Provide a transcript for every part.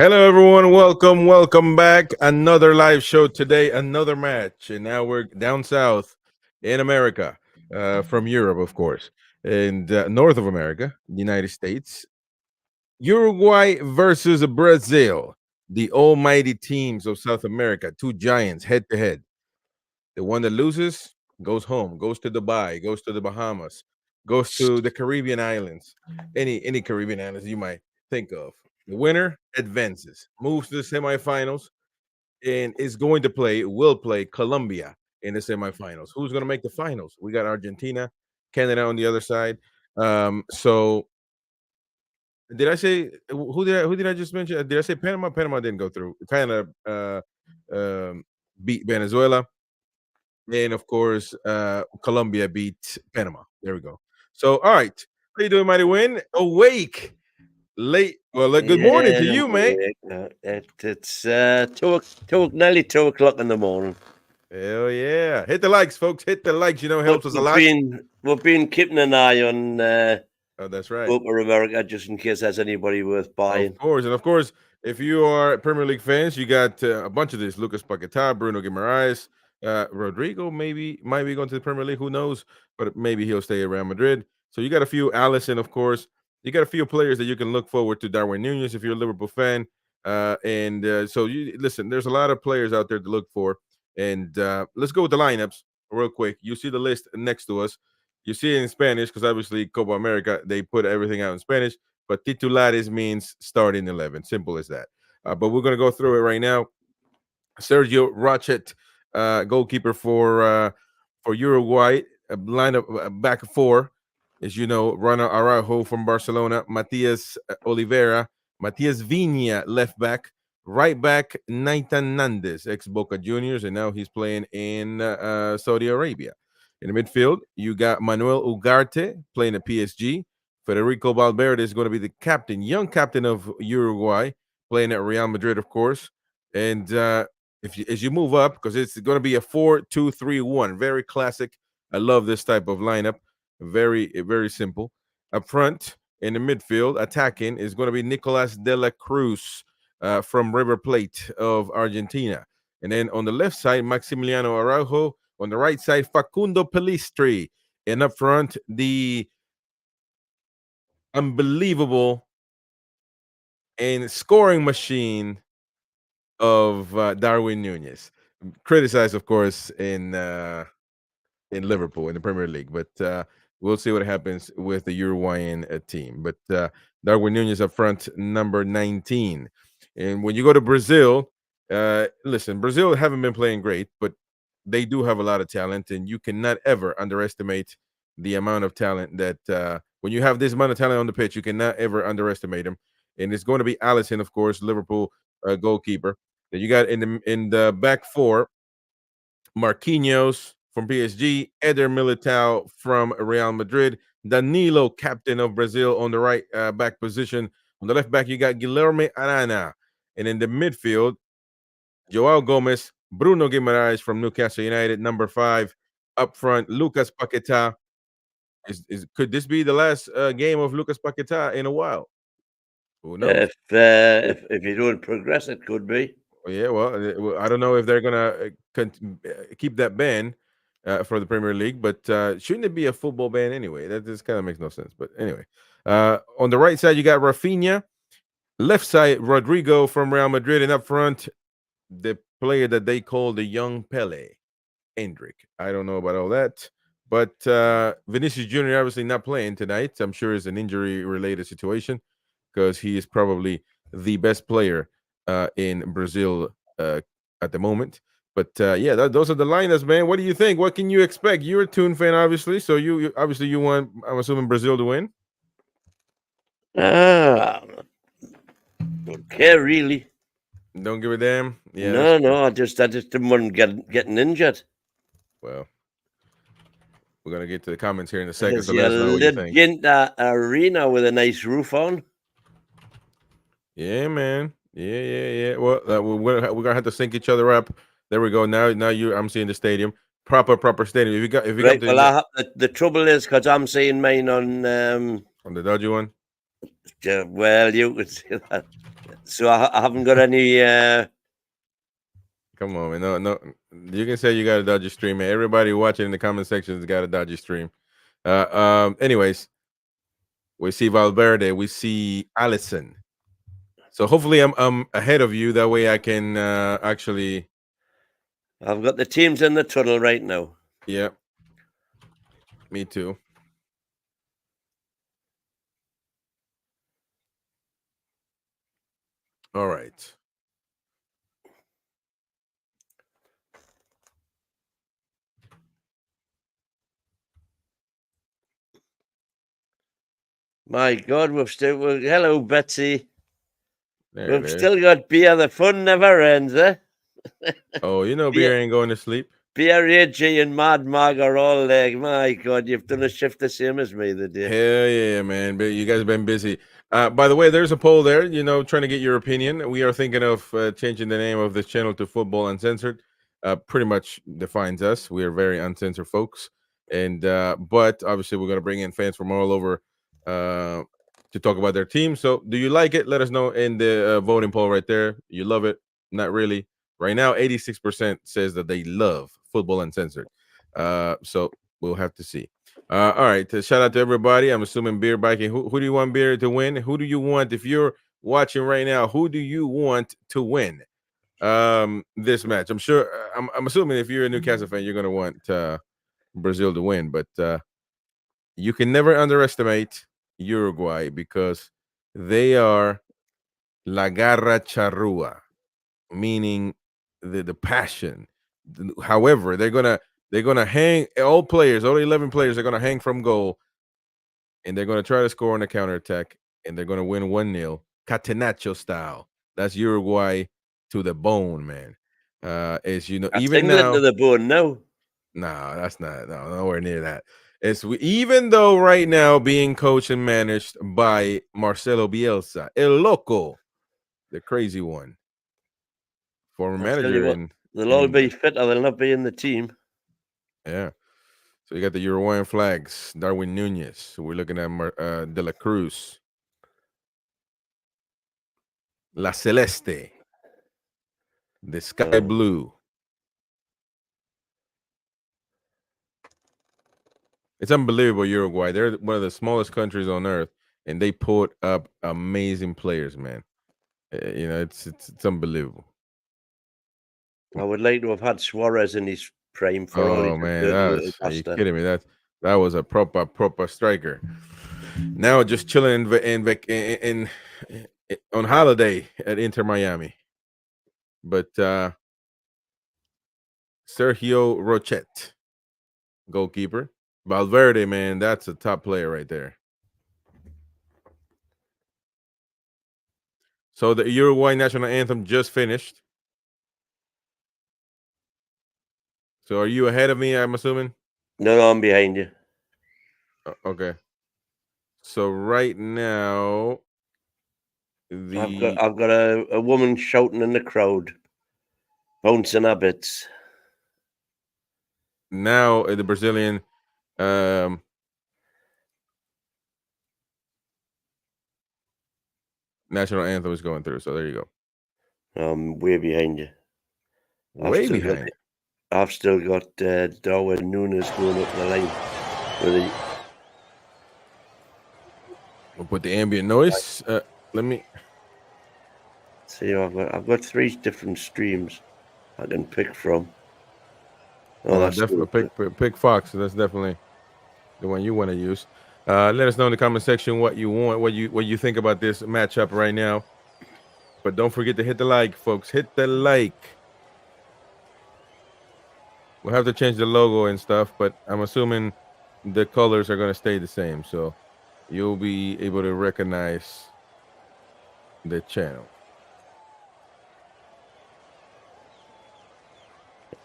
Hello, everyone. Welcome back. Another live show today, another match. And now we're down south in America, from Europe, of course, and north of America, the United States. Uruguay versus Brazil, the almighty teams of South America, two giants head to head. The one that loses goes home, goes to Dubai, goes to the Bahamas, goes to the Caribbean islands, any Caribbean islands you might think of. The winner advances, moves to the semifinals, and is going to will play Colombia in the semifinals. Who's going to make the finals? We got Argentina, Canada on the other side. So did I say who did I just mention? Did I say Panama? Panama didn't go through. Panama beat Venezuela. And of course, Colombia beat Panama. There we go. So, all right. How you doing, Mighty Win? Awake late. Well, good morning Yeah, to you, mate. it's nearly 2 o'clock in the morning. Hell yeah. Hit the likes, folks. Hit the likes. You know, it helps us a lot. We've been keeping an eye on Oh, that's right. COPAAMERICA just in case there's anybody worth buying. Of course. And of course, if you are Premier League fans, you got a bunch of this. Lucas Paquetá, Bruno Guimaraes, Rodrigo might be going to the Premier League. Who knows? But maybe he'll stay at Real Madrid. So you got a few. Allison, of course. You got a few players that you can look forward to. Darwin Nunez, if you're a Liverpool fan. So you listen, there's a lot of players out there to look for. And let's go with the lineups real quick. You see the list next to us. You see it in Spanish because obviously Copa America, they put everything out in Spanish. But titulares means starting 11. Simple as that. But we're going to go through it right now. Sergio Rochet, goalkeeper for Uruguay. Lineup back four, as you know, Rana Araujo from Barcelona, Matias Oliveira, Matias Viña left back, right back Nathan Nandes, ex Boca Juniors, and now he's playing in Saudi Arabia. In the midfield, you got Manuel Ugarte playing at PSG. Federico Valverde is going to be the captain, young captain of Uruguay, playing at Real Madrid, of course. And as you move up, because it's going to be a 4-2-3-1, very classic. I love this type of lineup. Very simple. Up front in the midfield, attacking is going to be Nicolas de la Cruz from River Plate of Argentina. And then on the left side, Maximiliano Araujo. On the right side, Facundo Pelistri. And up front, the unbelievable and scoring machine of Darwin Nunez. Criticized, of course, in Liverpool in the Premier League, but we'll see what happens with the Uruguayan team. But Darwin Nunez up front, number 19. And when you go to Brazil, listen, Brazil haven't been playing great, but they do have a lot of talent, and you cannot ever underestimate the amount of talent that when you have this amount of talent on the pitch, you cannot ever underestimate them. And it's going to be Alisson, of course, Liverpool goalkeeper. Then you got in the back four, Marquinhos from PSG, Eder Militao from Real Madrid, Danilo, captain of Brazil, on the right back position. On the left back, you got Guilherme Arana. And in the midfield, Joao Gomez, Bruno Guimaraes from Newcastle United, number 5. Up front, Lucas Paquetá. Could this be the last game of Lucas Paquetá in a while? Who knows? If you don't progress, it could be. Yeah, well, I don't know if they're gonna keep that ban for the Premier League, but shouldn't it be a football ban anyway? That just kind of makes no sense. But anyway, on the right side you got Rafinha, left side Rodrigo from Real Madrid, and up front the player that they call the young Pele, Endrick. I don't know about all that, but Vinicius Jr. obviously not playing tonight. I'm sure it's an injury-related situation because he is probably the best player in Brazil at the moment. But yeah, those are the lineups, man. What do you think? What can you expect? You're a Toon fan, obviously, so you obviously you want, I'm assuming, Brazil to win. Don't care really. Don't give a damn. Yeah. No. I just didn't want getting injured. Well, we're gonna get to the comments here in a second. So You let us know what you lived think. in the arena with a nice roof on. Yeah, man. Yeah. Well, we're gonna have to sync each other up. There we go. Now I'm seeing the stadium. Proper stadium. If you Right. got Well, the trouble is because I'm seeing mine on the dodgy one. well, you could see that. So I haven't got any. Come on, man. No. You can say you got a dodgy stream, man. Everybody watching in the comment section has got a dodgy stream. Anyways, we see Valverde. We see Allison. So hopefully I'm ahead of you. That way I can actually. I've got the teams in the tunnel right now. Yeah. Me too. All right. My God, hello, Betsy. There it We've is. still got beer. The fun never ends, eh? Oh, you know, beer ain't going to sleep. BRAG and Mad Mag are all there. My God, you've done a shift the same as me the day. Hell yeah, man. But you guys have been busy. By the way, there's a poll there, you know, trying to get your opinion. We are thinking of changing the name of this channel to Football Uncensored. Pretty much defines us. We are very uncensored folks. And but obviously we're gonna bring in fans from all over to talk about their team. So do you like it? Let us know in the voting poll right there. You love it? Not really. Right now, 86% says that they love Football Uncensored. So we'll have to see. All right. Shout out to everybody. I'm assuming Beer Biking. Who do you want Beer to win? Who do you want, if you're watching right now, who do you want to win this match? I'm sure I'm assuming if you're a Newcastle fan, you're gonna want Brazil to win, but you can never underestimate Uruguay because they are La Garra Charrua, meaning the passion. However, they're gonna hang all players, all 11 players are gonna hang from goal, and they're gonna try to score on a counterattack, and they're gonna win 1-0, Catenaccio style. That's Uruguay to the bone, man. As you know, That's even England now, to the bone now. no, that's not nowhere near that. Even though right now being coached and managed by Marcelo Bielsa, El Loco, the crazy one, former I'll tell you manager what, in they'll all be England. fit or they'll not be in the team. Yeah. So you got the Uruguayan flags, Darwin Nunez. We're looking at De La Cruz, La Celeste, the sky blue. It's unbelievable, Uruguay. They're one of the smallest countries on earth, and they put up amazing players, man. You know, it's unbelievable. I would like to have had Suarez in his prime for all he Oh could man, do, the little are you bastard. kidding me? That was a proper striker. Now just chilling in on holiday at Inter Miami. But Sergio Rochet, goalkeeper. Valverde, man, that's a top player right there. So the Uruguay national anthem just finished. So are you ahead of me, I'm assuming? No, I'm behind you. Okay. So right now, I've got a woman shouting in the crowd, bouncing her bits. Now the Brazilian national anthem is going through. So there you go. I'm way behind you. Way behind. I've still got Darwin Nunez going up the line with the. We'll put the ambient noise. Let me See, I've got 3 different streams I can pick from. Oh, well, that's definitely pick Fox. That's definitely the one you want to use. Let us know in the comment section what you want, what you think about this matchup right now. But don't forget to hit the like, folks. Hit the like. We'll have to change the logo and stuff, but I'm assuming the colors are going to stay the same, so you'll be able to recognize the channel.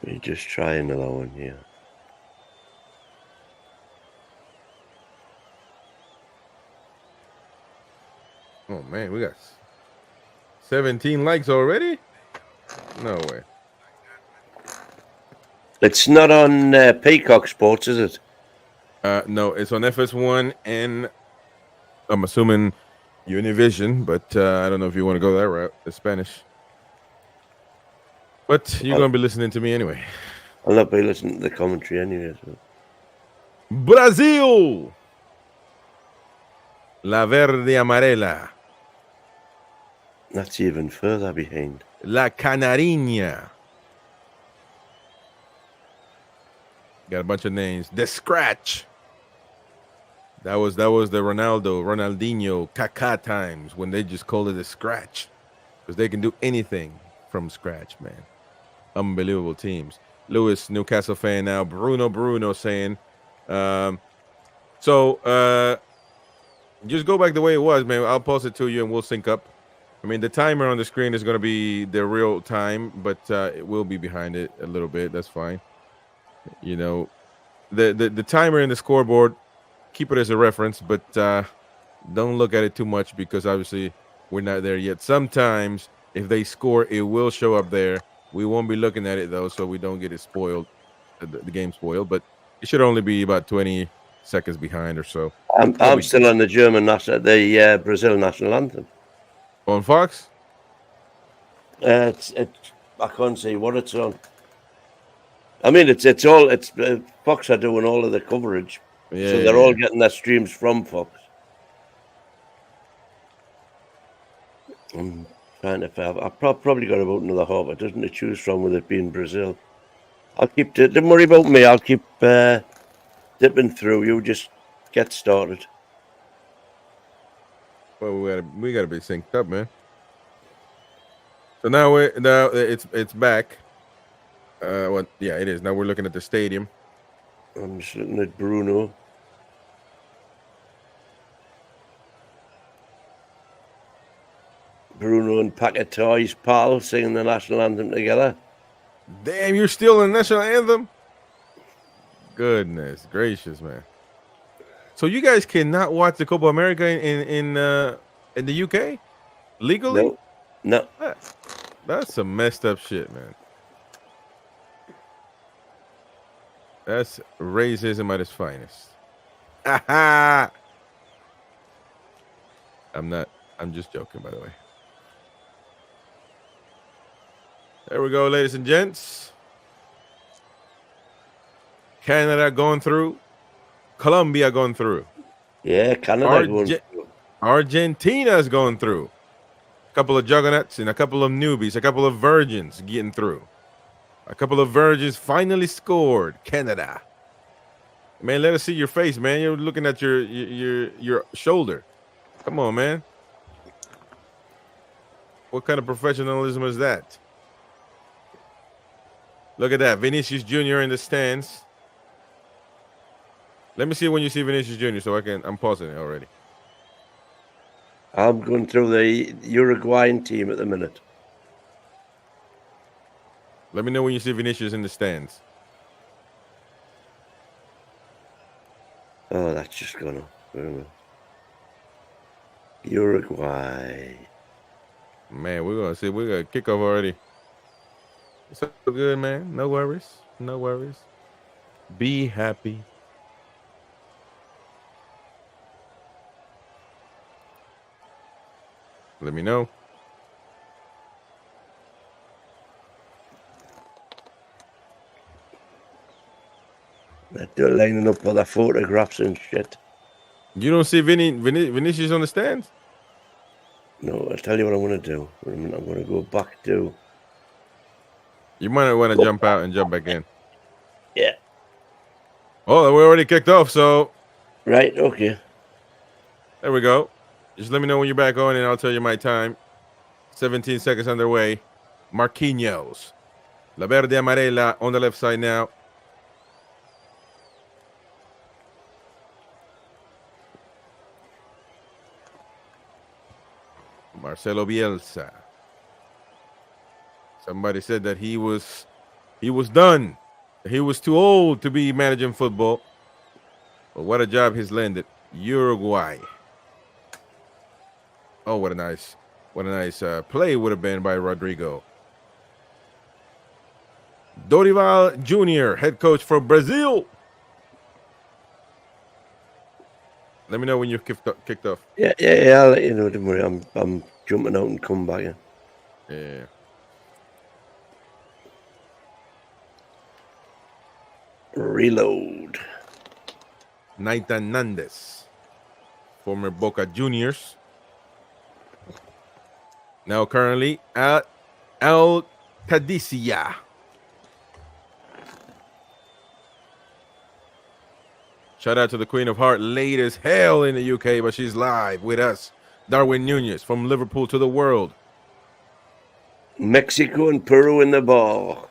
Let me just try another one here. Oh man, we got 17 likes already? No way. It's not on Peacock Sports, is it? No, it's on FS1, and I'm assuming Univision, but I don't know if you want to go that route. It's Spanish. But you're I'll, going to be listening to me anyway. I'll not be listening to the commentary anyway. So. Brazil! La verde amarela. That's even further behind. La Canariña. Got a bunch of names. The Scratch. That was the Ronaldinho, Kaká times when they just called it a scratch. Because they can do anything from scratch, man. Unbelievable teams. Lewis, Newcastle fan now. Bruno saying, just go back the way it was, man. I'll post it to you and we'll sync up. I mean, the timer on the screen is going to be the real time, but it will be behind it a little bit. That's fine. You know, the timer in the scoreboard, keep it as a reference, but don't look at it too much because obviously we're not there yet. Sometimes if they score, it will show up there. We won't be looking at it though, so we don't get it spoiled, the game spoiled. But it should only be about 20 seconds behind or so. I'm still on the Brazil national anthem. On Fox? I can't see what it's on. I mean, Fox are doing all of the coverage, Yeah, so they're all getting their streams from Fox. I'm trying to. I've probably got about another half a dozen to choose from with it being Brazil. I'll keep. Don't worry about me. I'll keep dipping through. You just get started. Well, we gotta be synced up, man. So now it's back. Yeah, it is. Now we're looking at the stadium. I'm just looking at Bruno. Bruno and Paquetá, his pal, singing the national anthem together. Damn, you're still in the national anthem? Goodness gracious, man. So you guys cannot watch the Copa America in the UK legally? No. That's some messed up shit, man. That's racism at its finest. I'm just joking, by the way. There we go, ladies and gents. Canada going through. Colombia going through. Yeah, Canada going through. Argentina's going through. A couple of juggernauts and a couple of newbies, a couple of virgins getting through. A couple of virgins finally scored. Canada. Man, let us see your face, man. You're looking at your shoulder. Come on, man. What kind of professionalism is that? Look at that. Vinicius Jr. in the stands. Let me see when you see Vinicius Jr. so I'm pausing it already. I'm going through the Uruguayan team at the minute. Let me know when you see Vinicius in the stands. Oh, that's just gone off. Uruguay. Man, we're going to kick off already. It's so good, man. No worries. No worries. Be happy. Let me know. They're lining up for their photographs and shit. You don't see Vinicius on the stands? No, I'll tell you what I'm going to do. I'm going to go back to... You might want to jump out and jump back in. Yeah. Oh, we already kicked off, so... Right, okay. There we go. Just let me know when you're back on and I'll tell you my time. 17 seconds underway. Marquinhos. La Verde Amarela on the left side now. Marcelo Bielsa. Somebody said that he was done. He was too old to be managing football. But what a job he's landed. Uruguay. Oh, what a nice play would have been by Rodrigo. Dorival Jr., head coach for Brazil. Let me know when you're kicked off. Yeah, I'll let you know. Don't worry, I'm jumping out and come back in. Yeah. Reload. Nathan Nandes, former Boca Juniors. Now currently at El Cadicia. Shout out to the Queen of Heart, late as hell in the UK, but she's live with us. Darwin Nunez from Liverpool to the world. Mexico and Peru in the ball.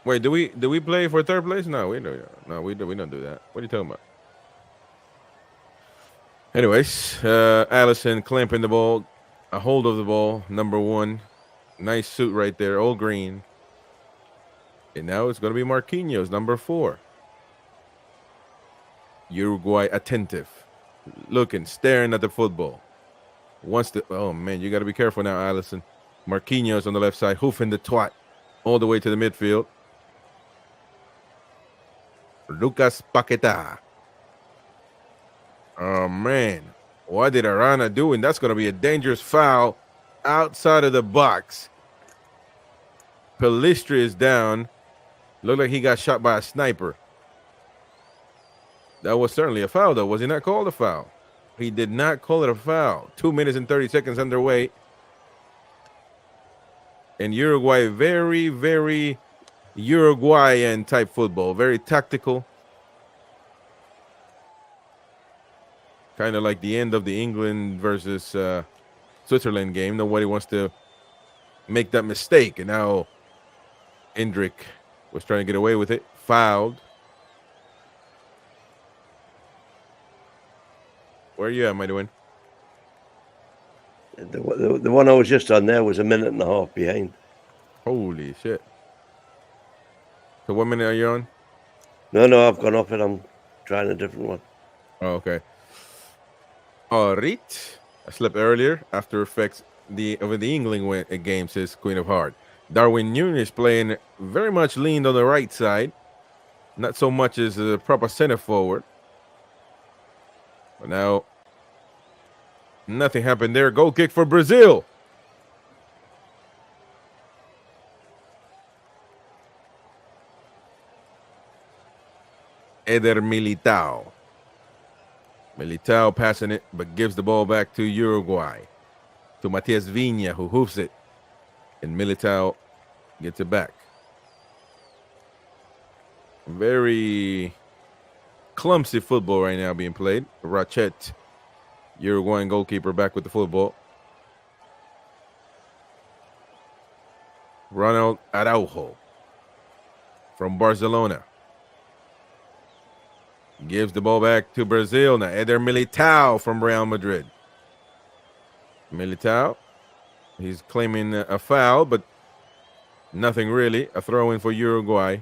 Wait, do we play for third place? No, we don't. No, we don't do that. What are you talking about? Anyways, Allison clamping the ball, a hold of the ball, number 1. Nice suit right there, all green. And now it's going to be Marquinhos, number 4. Uruguay attentive, looking, staring at the football. Wants to, oh man, you got to be careful now, Allison. Marquinhos on the left side, hoofing the twat all the way to the midfield. Lucas Paqueta. Oh man, what did Arana do? And that's going to be a dangerous foul outside of the box. Pelistri is down. Looked like he got shot by a sniper. That was certainly a foul, though. Was he not called a foul? He did not call it a foul. 2 minutes and 30 seconds underway. And Uruguay, very, very Uruguayan type football. Very tactical. Kind of like the end of the England versus Switzerland game. Nobody wants to make that mistake. And now Endrick was trying to get away with it. Fouled. Where are you at, my doing? The one I was just on there was a minute and a half behind. Holy shit. So what minute are you on? No, I've gone off it. I'm trying a different one. Oh, okay. All right. I slept earlier. After effects of the England game, says Queen of Heart. Darwin Nunez playing very much leaned on the right side. Not so much as a proper center forward. But now, nothing happened there. Goal kick for Brazil. Eder Militao. Militao passing it, but gives the ball back to Uruguay. To Matias Vinha, who hoofs it. And Militao gets it back. Very clumsy football right now being played. Rachet, Uruguayan goalkeeper, back with the football. Ronald Araujo from Barcelona. Gives the ball back to Brazil now. Eder Militao from Real Madrid. Militao, he's claiming a foul, but nothing really. A throw in for Uruguay.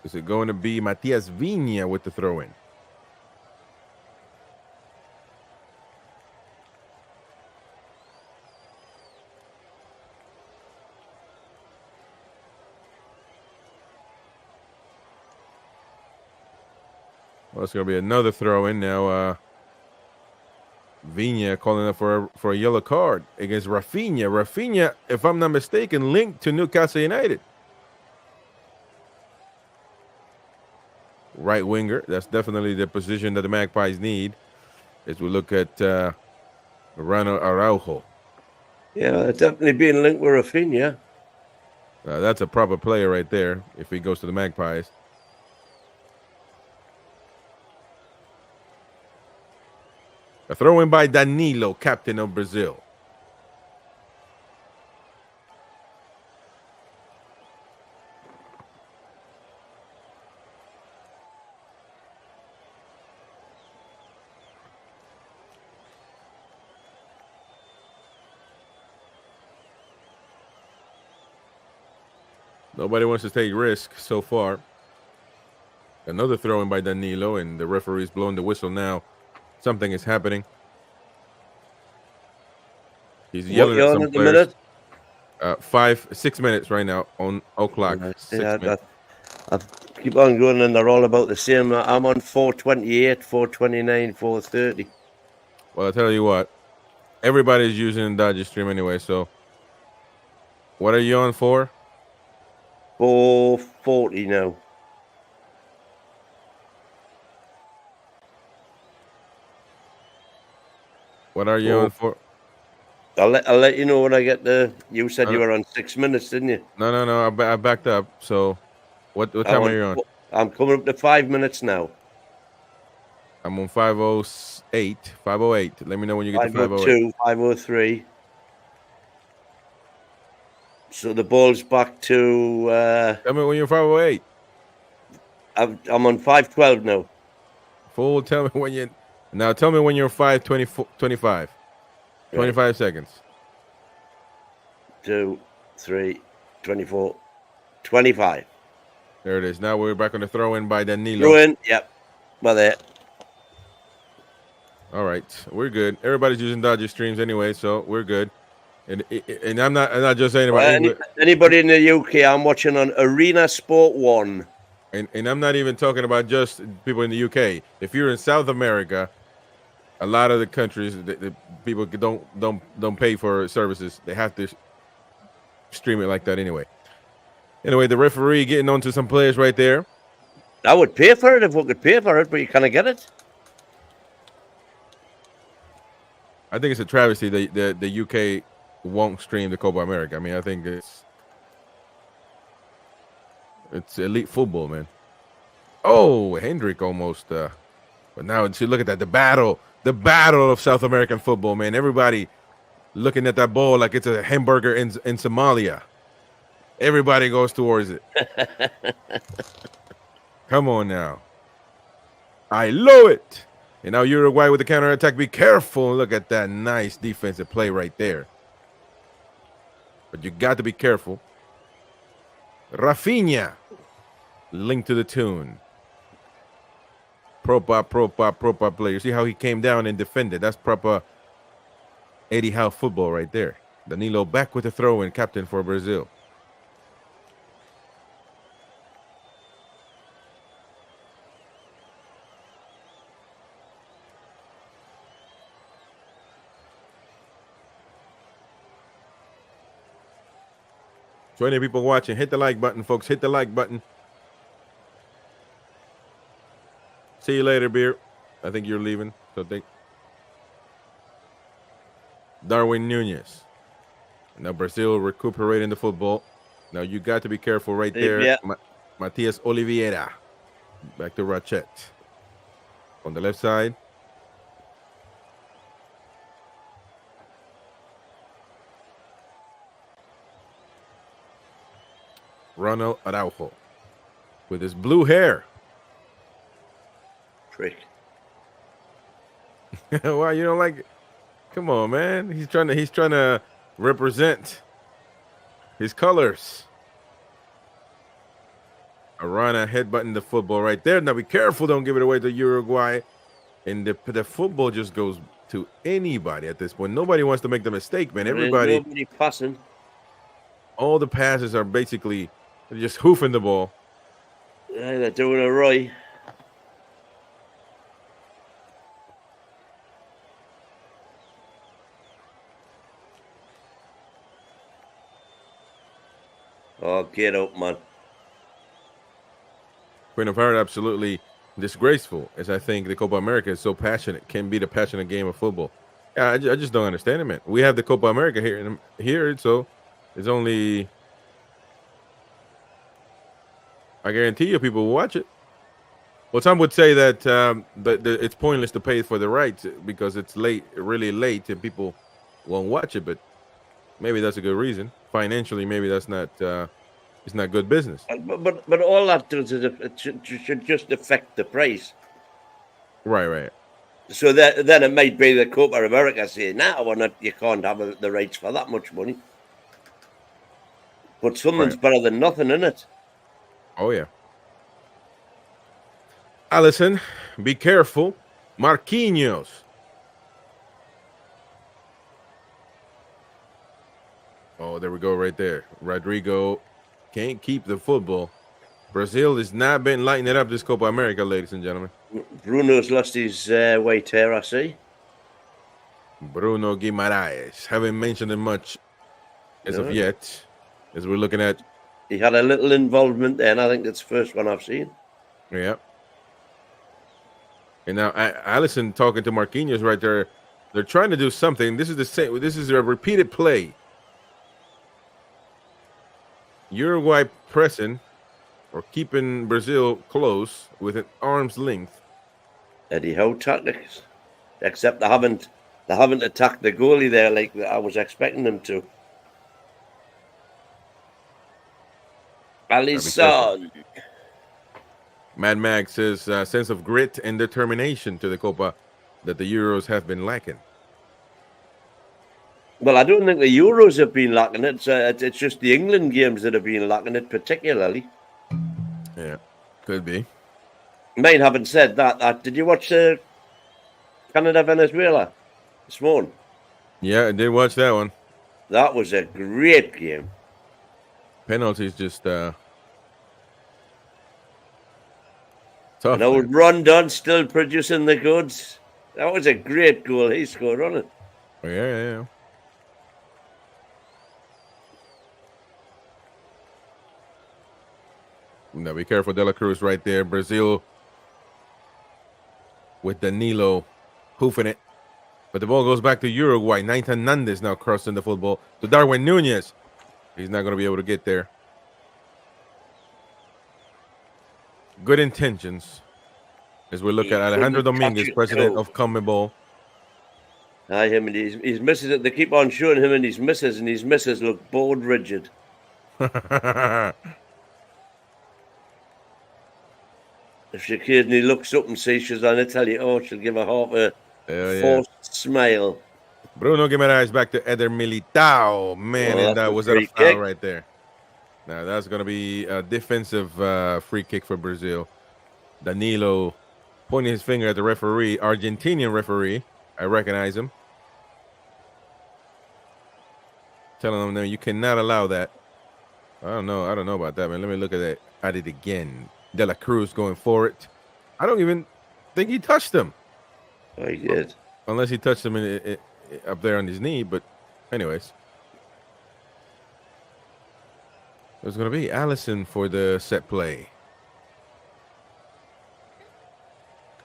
Is it going to be Matias Vinha with the throw in? Well, it's going to be another throw in now. Vinha calling up for a yellow card against Rafinha. Rafinha, if I'm not mistaken, linked to Newcastle United. Right winger. That's definitely the position that the Magpies need as we look at Ronald Araujo. Yeah, definitely being linked with Rafinha. That's a proper player right there if he goes to the Magpies. A throw in by Danilo, captain of Brazil. Nobody wants to take risks so far. Another throw in by Danilo, and the referee's blowing the whistle now. Something is happening. He's What yelling you at on some at the players. minute? 6 minutes right now on o'clock. Right. 6 minutes. I keep on going, and they're all about the same. I'm on 428, 429, 430. Well, I'll tell you what. Everybody's using Dodgy Stream anyway. So, what are you on for? 440 now. What are you on for? I'll let you know when I get the. You said you were on 6 minutes, didn't you? No. I backed up. So, what time are you on? I'm coming up to 5 minutes now. I'm on 508. 508. Let me know when you get to 508. 502, 503. So the ball's back to. Tell me when you're 508. I'm on 512 now. Fool, tell me when you. Now tell me when you're 525. 25 Right. seconds. 2, 3, 24, 25. There it is. Now we're back on the throw in by Danilo. Throw in. Yep. Well, there. All right, we're good. Everybody's using Dodger streams anyway, so we're good. And I'm not just saying about English. Anybody in the UK, I'm watching on Arena Sport 1. And I'm not even talking about just people in the UK. If you're in South America, a lot of the countries, the people don't pay for services. They have to stream it like that anyway. Anyway, the referee getting on to some players right there. I would pay for it if we could pay for it, but you can't get it. I think it's a travesty that the UK won't stream the Copa America. I mean, I think it's elite football, man. Oh, Hendrick almost. But now, see, look at that. The battle of South American football, man. Everybody looking at that ball like it's a hamburger in Somalia. Everybody goes towards it. Come on now. I love it. And now Uruguay with the counterattack. Be careful. Look at that nice defensive play right there. But you got to be careful. Rafinha. Linked to the tune. Proper player. See how he came down and defended. That's proper Eddie Howe football right there. Danilo back with the throw in, captain for Brazil. So any people watching, hit the like button, folks. Hit the like button. See you later, Beer. I think you're leaving. So think Darwin Nunez. Now Brazil recuperating the football. Now you got to be careful right there. Yeah. Matias Oliveira. Back to Rachet. On the left side. Ronald Araujo with his blue hair. Trick. Why you don't like it? Come on, man. He's trying to represent his colors. Arana headbutting the football right there. Now be careful, don't give it away to Uruguay. And the football just goes to anybody at this point. Nobody wants to make the mistake, man. Nobody passing. All the passes are basically just hoofing the ball. Yeah, they're doing it right. Oh, get up, man. Queen of Heart, absolutely disgraceful, as I think the Copa America is so passionate, can be the passionate game of football. Yeah, I just don't understand it, man. We have the Copa America here, so it's only, I guarantee you people will watch it. Well, some would say that it's pointless to pay for the rights because it's late, really late, and people won't watch it, but maybe that's a good reason. Financially, maybe that's not it's not good business. But all that does is it should just affect the price. Right. So then it might be the Copa America saying, "Nah, well, not, you can't have the rights for that much money." But something's better than nothing, isn't it? Oh yeah. Allison, be careful. Marquinhos. Oh, there we go, right there. Rodrigo can't keep the football. Brazil has not been lighting it up this Copa America, ladies and gentlemen. Bruno's lost his white hair, I see. Bruno Guimaraes. Haven't mentioned him much as of No. yet, as we're looking at. He had a little involvement there, and I think it's the first one I've seen. Yeah. And now Allison talking to Marquinhos right there. They're trying to do something. This is the same. This is a repeated play. Uruguay pressing or keeping Brazil close with an arm's length. Eddie Howe tactics, except they haven't attacked the goalie there like I was expecting them to. Alisson. Mad Mag says sense of grit and determination to the Copa that the Euros have been lacking. Well, I don't think the Euros have been lacking it. It's just the England games that have been lacking it particularly. Yeah, could be. Mine haven't said that. Did you watch Canada-Venezuela this morning? Yeah, I did watch that one. That was a great game. Penalties just tough. And old Rondon still producing the goods. That was a great goal he scored on it. Oh, yeah. Now be careful, De La Cruz right there. Brazil with Danilo hoofing it. But the ball goes back to Uruguay. Nathan Hernandez now crossing the football to Darwin Nunez. He's not going to be able to get there. Good intentions. As we look at Alejandro Dominguez, president of CONMEBOL. Aye, him and his misses. They keep on showing him and his misses look bored rigid. If she occasionally looks up and sees she's on Italy, she'll give her half a forced smile. Bruno Guimaraes back to Eder Militao. Man, and that was a foul right there. Now, that's going to be a defensive free kick for Brazil. Danilo pointing his finger at the referee, Argentinian referee. I recognize him. Telling him, no, you cannot allow that. I don't know about that, man. Let me look at it again. De La Cruz going for it. I don't even think he touched him. Oh, he did. Unless he touched him up there on his knee. But anyways. There's going to be Allison for the set play.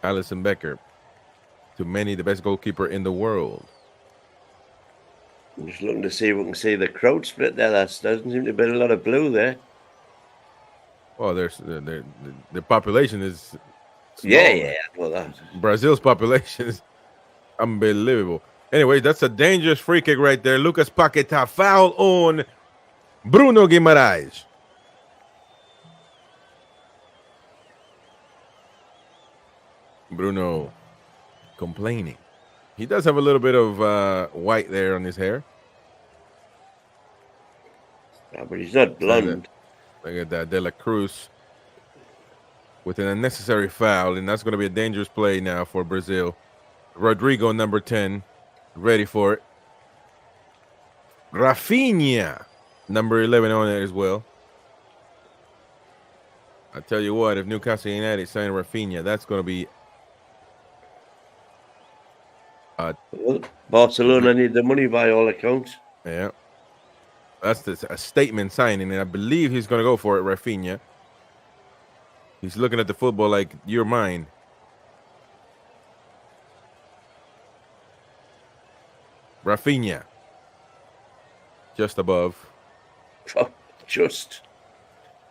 Allison Becker. To many, the best goalkeeper in the world. I'm just looking to see if we can see the crowd split there. There doesn't seem to be a lot of blue there. Well, the population is small. Yeah. Well, that. Brazil's population is unbelievable. Anyway, that's a dangerous free kick right there. Lucas Paquetá foul on Bruno Guimaraes. Bruno complaining. He does have a little bit of white there on his hair. Yeah, but he's not blonde. Look at that. De La Cruz with an unnecessary foul, and that's going to be a dangerous play now for Brazil. Rodrigo, number 10, ready for it. Rafinha, number 11 on it as well. I tell you what, if Newcastle United sign Rafinha, that's going to be well, Barcelona need the money by all accounts. Yeah. That's a statement signing, and I believe he's going to go for it, Rafinha. He's looking at the football like, you're mine. Rafinha. Just above. Oh, just.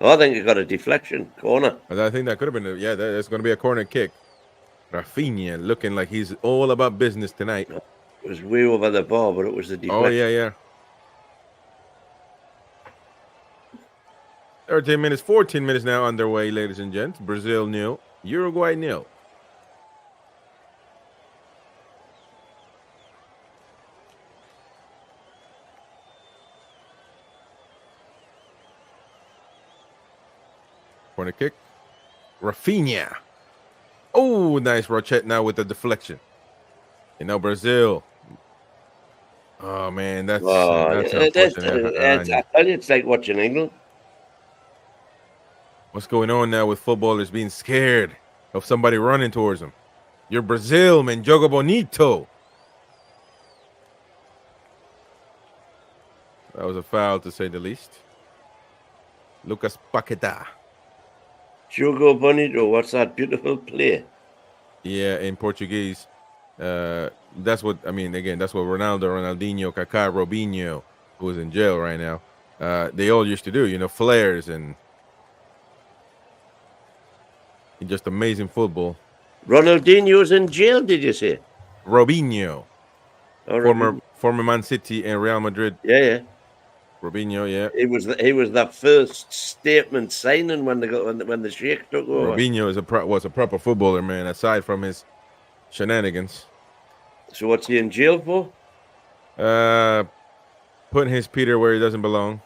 I think he got a deflection corner. I think that could have been, that's going to be a corner kick. Rafinha looking like he's all about business tonight. It was way over the bar, but it was the deflection. Oh, yeah. 13 minutes, 14 minutes now underway, ladies and gents. Brazil 0, Uruguay 0. Corner kick. Rafinha. Oh, nice Rochette now with the deflection. And now Brazil Oh man, that's Oh, that's unfortunate. I tell you, it's like watching England. What's going on now with footballers being scared of somebody running towards them? You're Brazil, man. Jogo bonito. That was a foul to say the least. Lucas Paqueta. Jogo Bonito, what's that beautiful play? Yeah, in Portuguese. That's what I mean. Again, that's what Ronaldo, Ronaldinho, Kaká, Robinho, who is in jail right now, they all used to do. You know, flares and just amazing football. Ronaldinho's in jail, did you say? Robinho, Or former Man City and Real Madrid. yeah. Robinho, yeah. He was the first statement signing when the Sheikh took over. Robinho was a proper footballer, man. Aside from his shenanigans, So what's he in jail for? putting his Peter where he doesn't belong.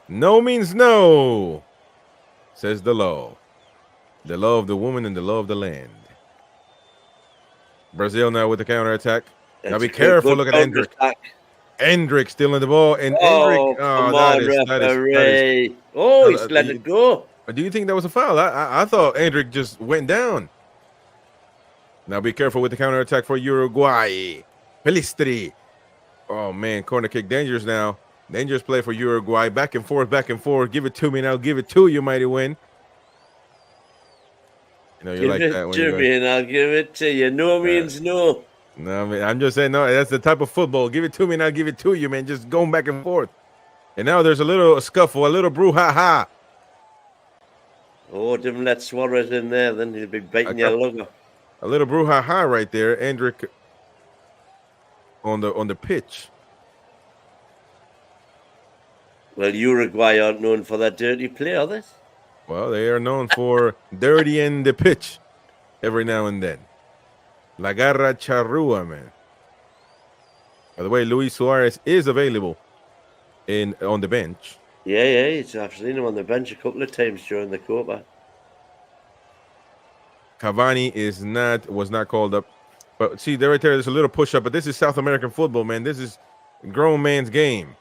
No means no, says the law. The law of the woman and the law of the land. Brazil now with the counterattack. Now be careful. Look at Hendrick. Hendrick stealing the ball. And Hendrick. Come on, referee. He's let it go. Do you think that was a foul? I thought Hendrick just went down. Now be careful with the counterattack for Uruguay. Pelistri. Oh, man. Corner kick. Dangerous now. Dangerous play for Uruguay. Back and forth, back and forth. Give it to me now. Give it to you, mighty win. You know, you like that when give it to me and I'll give it to you. No means no. No, I mean, I'm just saying, no, that's the type of football. Give it to me and I'll give it to you, man. Just going back and forth. And now there's a little scuffle, a little brouhaha. Oh, didn't let Suarez in there, then he'll be biting your lugger. A little brouhaha right there. Hendrick on the pitch. Well, Uruguay aren't known for that dirty play, are they? Well, they are known for dirtying the pitch every now and then. La Garra Charrua, man. By the way, Luis Suarez is available on the bench. Yeah. I've seen him on the bench a couple of times during the COPA. Cavani was not called up. But see, there right there's a little push-up. But this is South American football, man. This is grown man's game.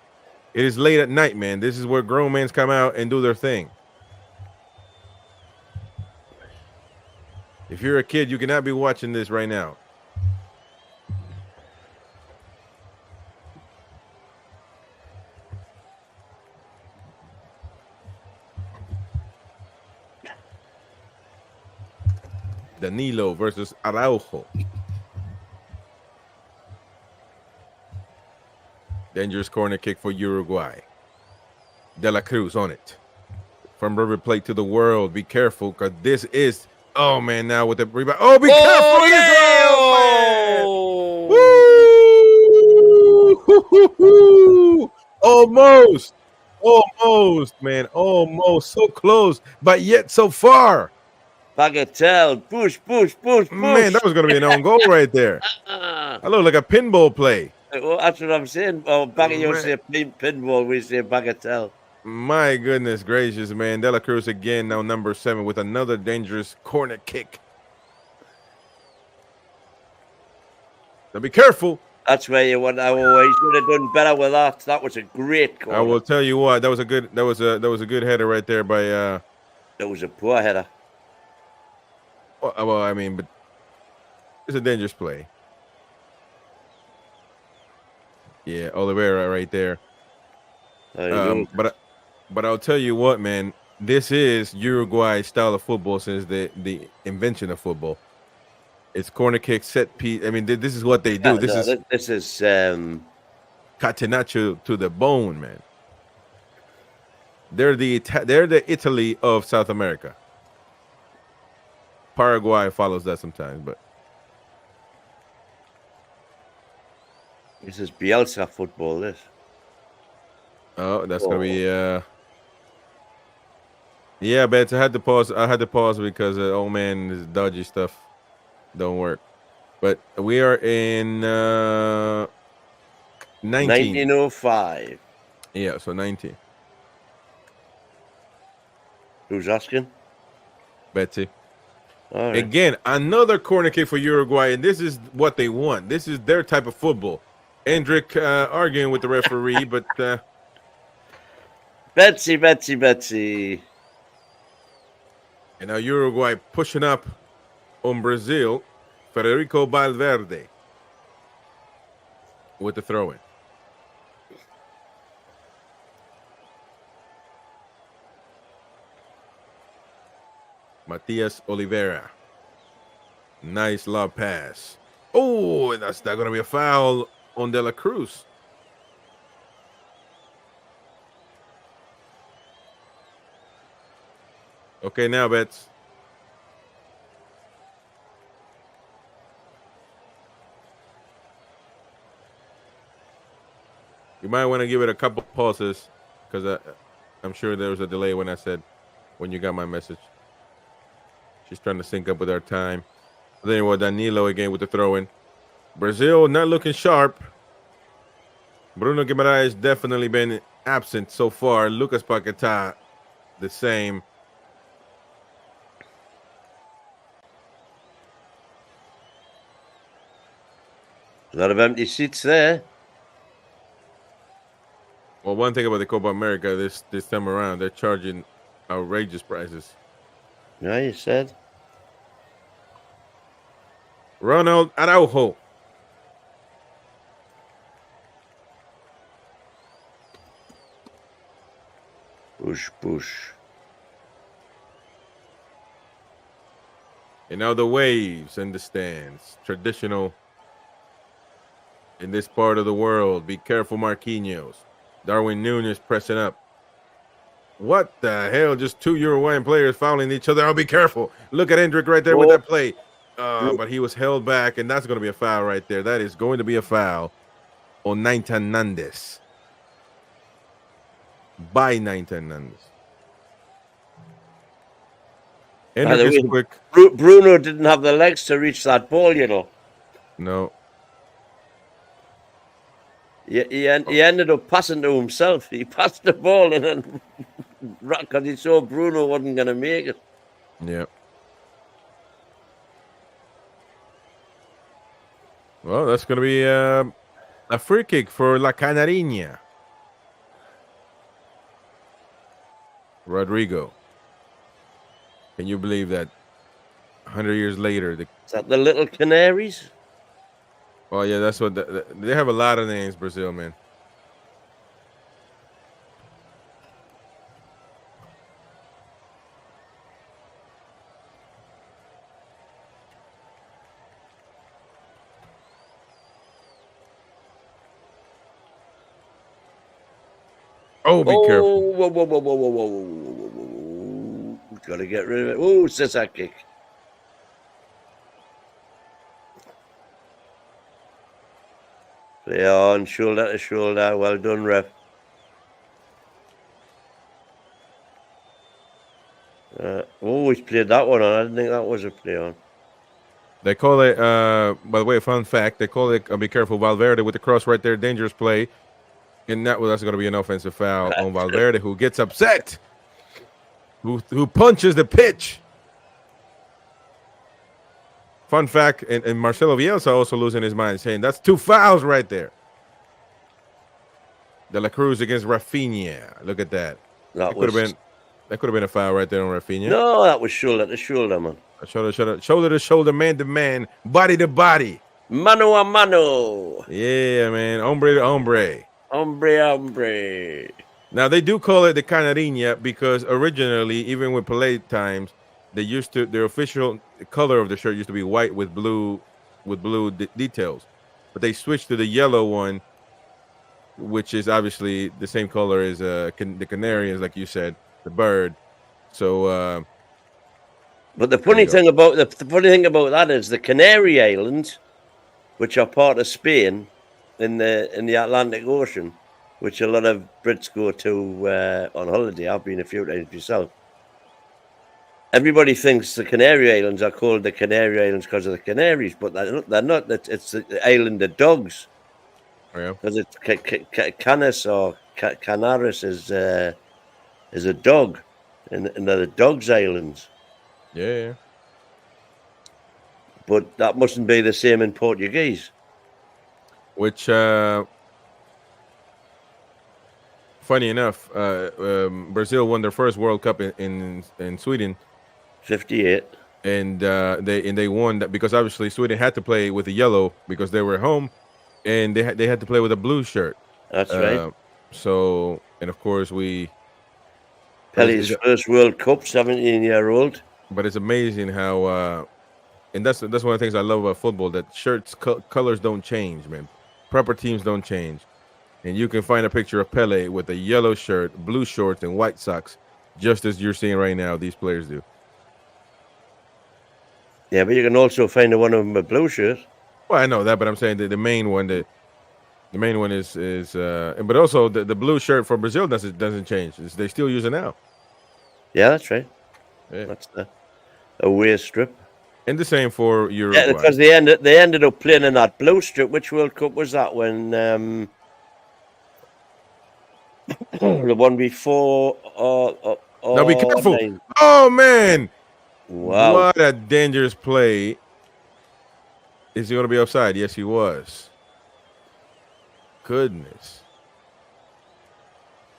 It is late at night, man. This is where grown men come out and do their thing. If you're a kid, you cannot be watching this right now. Danilo versus Araujo. Dangerous corner kick for Uruguay. De La Cruz on it. From River Plate to the world. Be careful, because this is... Oh, man, now with the rebound. Oh, be careful, Israel, man! Woo! Almost, man. Almost. So close, but yet so far. Bagatelle. Push. Man, that was going to be an own goal right there. I look like a pinball play. Well, that's what I'm saying. Oh, Bagatelle say pinball, we say Bagatelle. My goodness gracious, man. De La Cruz again, now number 7 with another dangerous corner kick. Now be careful. That's where you want. Oh, he should have done better with that. That was a great corner. I will tell you what, that was a good header right there by That was a poor header. Well, I mean, but it's a dangerous play. Yeah, Oliveira right there. But I'll tell you what, man. This is Uruguay's style of football since the invention of football. It's corner kick, set piece. I mean, this is what they do. This is catenaccio to the bone, man. They're the Italy of South America. Paraguay follows that sometimes, but this is Bielsa football. This. Oh, that's gonna be yeah, but I had to pause because old man is dodgy stuff don't work. But we are in 1905. Yeah, so 19. Who's asking? Betsy. All right. Again, another corner kick for Uruguay, and this is what they want. This is their type of football. Hendrick arguing with the referee, but Betsy. and now Uruguay pushing up on Brazil. Federico Valverde with the throw-in. Matias Oliveira. Nice lob pass. Oh, and that's not going to be a foul on De La Cruz. Okay, now, Betts. You might want to give it a couple pauses because I'm sure there was a delay when you got my message. She's trying to sync up with our time. Then anyway, Danilo again with the throw-in. Brazil not looking sharp. Bruno Guimaraes definitely been absent so far. Lucas Paquetá, the same. A lot of empty seats there. Well, one thing about the Copa America this time around, they're charging outrageous prices. Yeah, you said. Ronald Araujo. Push. And now the waves and the stands. Traditional in this part of the world. Be careful, Marquinhos. Darwin Núñez pressing up. What the hell? Just two Uruguayan players fouling each other. I'll be careful. Look at Hendrick right there with that play. But he was held back, and that's going to be a foul right there. That is going to be a foul on Naintan Nandes. By Naintan Nandes. Hendrick is quick. Bruno didn't have the legs to reach that ball, you know. No. He ended up passing to himself. He passed the ball and then because he saw Bruno wasn't going to make it. Yeah. Well, that's going to be a free kick for La Canariña. Rodrigo. Can you believe that 100 years later? Is that the Little Canaries? Oh, yeah, that's what they have a lot of names, Brazil, man. Oh, be careful. Whoa. Gotta get rid of it. Oh, it's just that kick. Play on, shoulder to shoulder. Well done, ref. He's played that one on. I didn't think that was a play on. They call it, by the way, a fun fact, they call it, be careful, Valverde with the cross right there, dangerous play. And that's going to be an offensive foul on Valverde, who gets upset, who punches the pitch. Fun fact, and Marcelo Bielsa also losing his mind, saying that's 2 fouls right there. De La Cruz against Rafinha. Look at that. That could have been a foul right there on Rafinha. No, that was shoulder to shoulder, man. Shoulder to shoulder, man to man, body to body. Mano a mano. Yeah, man. Hombre to hombre. Hombre. Now, they do call it the Canariña because originally, even with Pelé times, their official color of the shirt used to be white with blue details. But they switched to the yellow one, which is obviously the same color as the Canarians, like you said, the bird. So, but the funny thing about that is the Canary Islands, which are part of Spain in the Atlantic Ocean, which a lot of Brits go to on holiday. I've been a few times myself. Everybody thinks the Canary Islands are called the Canary Islands because of the canaries, but they're not. It's the island of dogs. Because it's Canis or Canaris is a dog, and they're the Dogs Islands. Yeah. but that mustn't be the same in Portuguese. Which, funny enough, Brazil won their first World Cup in Sweden. 58. And they won that because obviously Sweden had to play with the yellow because they were at home, and they had to play with a blue shirt. That's right. So, and of course Pelle's first World Cup, 17-year-old. But it's amazing how, and that's one of the things I love about football, that shirts colors don't change, man. Proper teams don't change, and you can find a picture of Pele with a yellow shirt, blue shorts, and white socks, just as you're seeing right now. These players do. Yeah, but you can also find one of them with blue shirt. Well, I know that, but I'm saying the main one, the main one is but also the blue shirt for Brazil doesn't change. They still use it now. Yeah, that's right. Yeah. That's the away strip. And the same for Uruguay. Yeah, because they ended up playing in that blue strip. Which World Cup was that? When the one before? Now be careful! 9. Oh man! Wow! What a dangerous play! Is he going to be offside? Yes, he was. Goodness!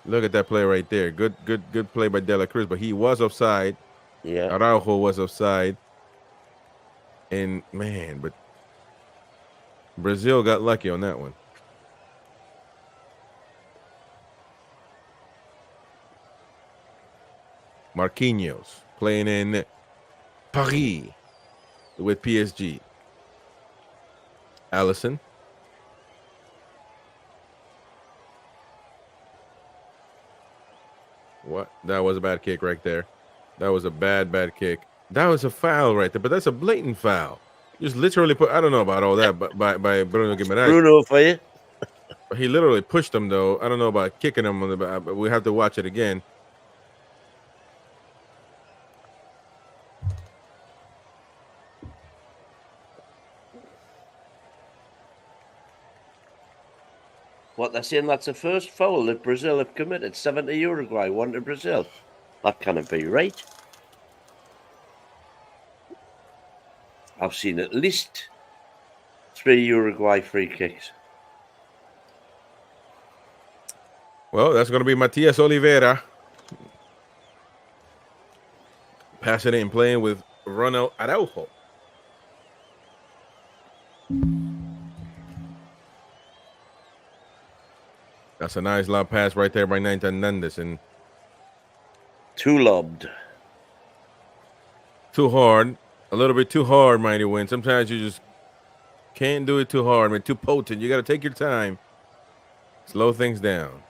Look at that play right there. Good play by De La Cruz, but he was offside. Yeah. Araujo was offside. And man, but Brazil got lucky on that one. Marquinhos playing in Paris with PSG. Allison. What? That was a bad kick right there. That was a bad kick. That was a foul right there, but that's a blatant foul. Just literally put, I don't know about all that, but by Bruno Guimaraes. Bruno for you. He literally pushed him, though. I don't know about kicking him on the back, but we have to watch it again. What they're saying, that's the first foul that Brazil have committed. 7 to Uruguay, 1 to Brazil. That can't be right. I've seen at least 3 Uruguay free kicks. Well, that's going to be Matias Oliveira passing it and playing with Ronald Araujo. That's a nice lob pass right there by Nathan Hernandez, and too lobbed. Too hard. A little bit too hard, Mighty Win. Sometimes you just can't do it too hard, man. Too potent. You got to take your time. Slow things down.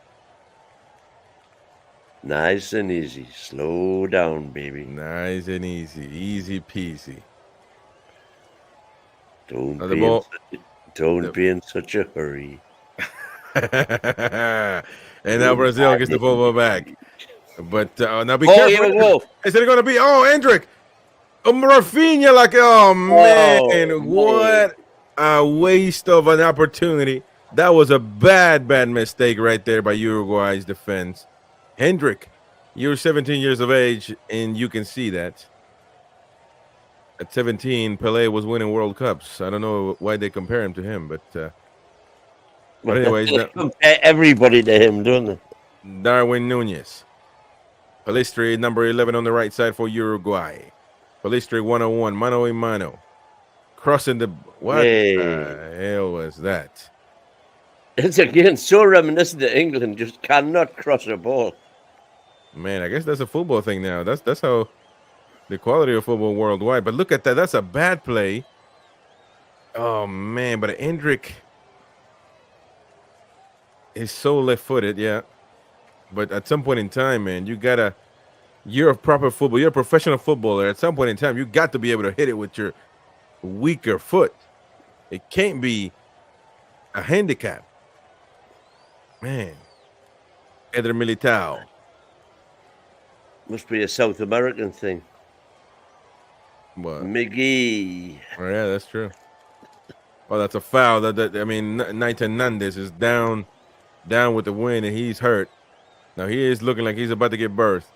Nice and easy. Slow down, baby. Nice and easy. Easy peasy. Don't be in such a hurry. And now Brazil gets the ball back. But now be careful. Here we go. Is it going to be? Oh, Hendrick. Rafinha, like, oh, man. What a waste of an opportunity. That was a bad mistake right there by Uruguay's defense. Hendrick, you're 17 years of age, and you can see that. At 17, Pelé was winning World Cups. I don't know why they compare him to him, but anyways. They compare everybody to him, don't they? Darwin Nunez. Pelistri, number 11 on the right side for Uruguay. Pelistri 101, mano a mano. Crossing the... What the hell was that? It's again so reminiscent of England. Just cannot cross a ball. Man, I guess that's a football thing now. That's how the quality of football worldwide. But look at that. That's a bad play. Oh, man. But Hendrick is so left-footed, yeah. But at some point in time, man, you're a proper football. You're a professional footballer. At some point in time, you got to be able to hit it with your weaker foot. It can't be a handicap. Man. Eder Militao. Must be a South American thing. What? Miggy. Oh, yeah, that's true. Oh, that's a foul. I mean, Nathan Hernandez is down with the win, and he's hurt. Now, he is looking like he's about to give birth.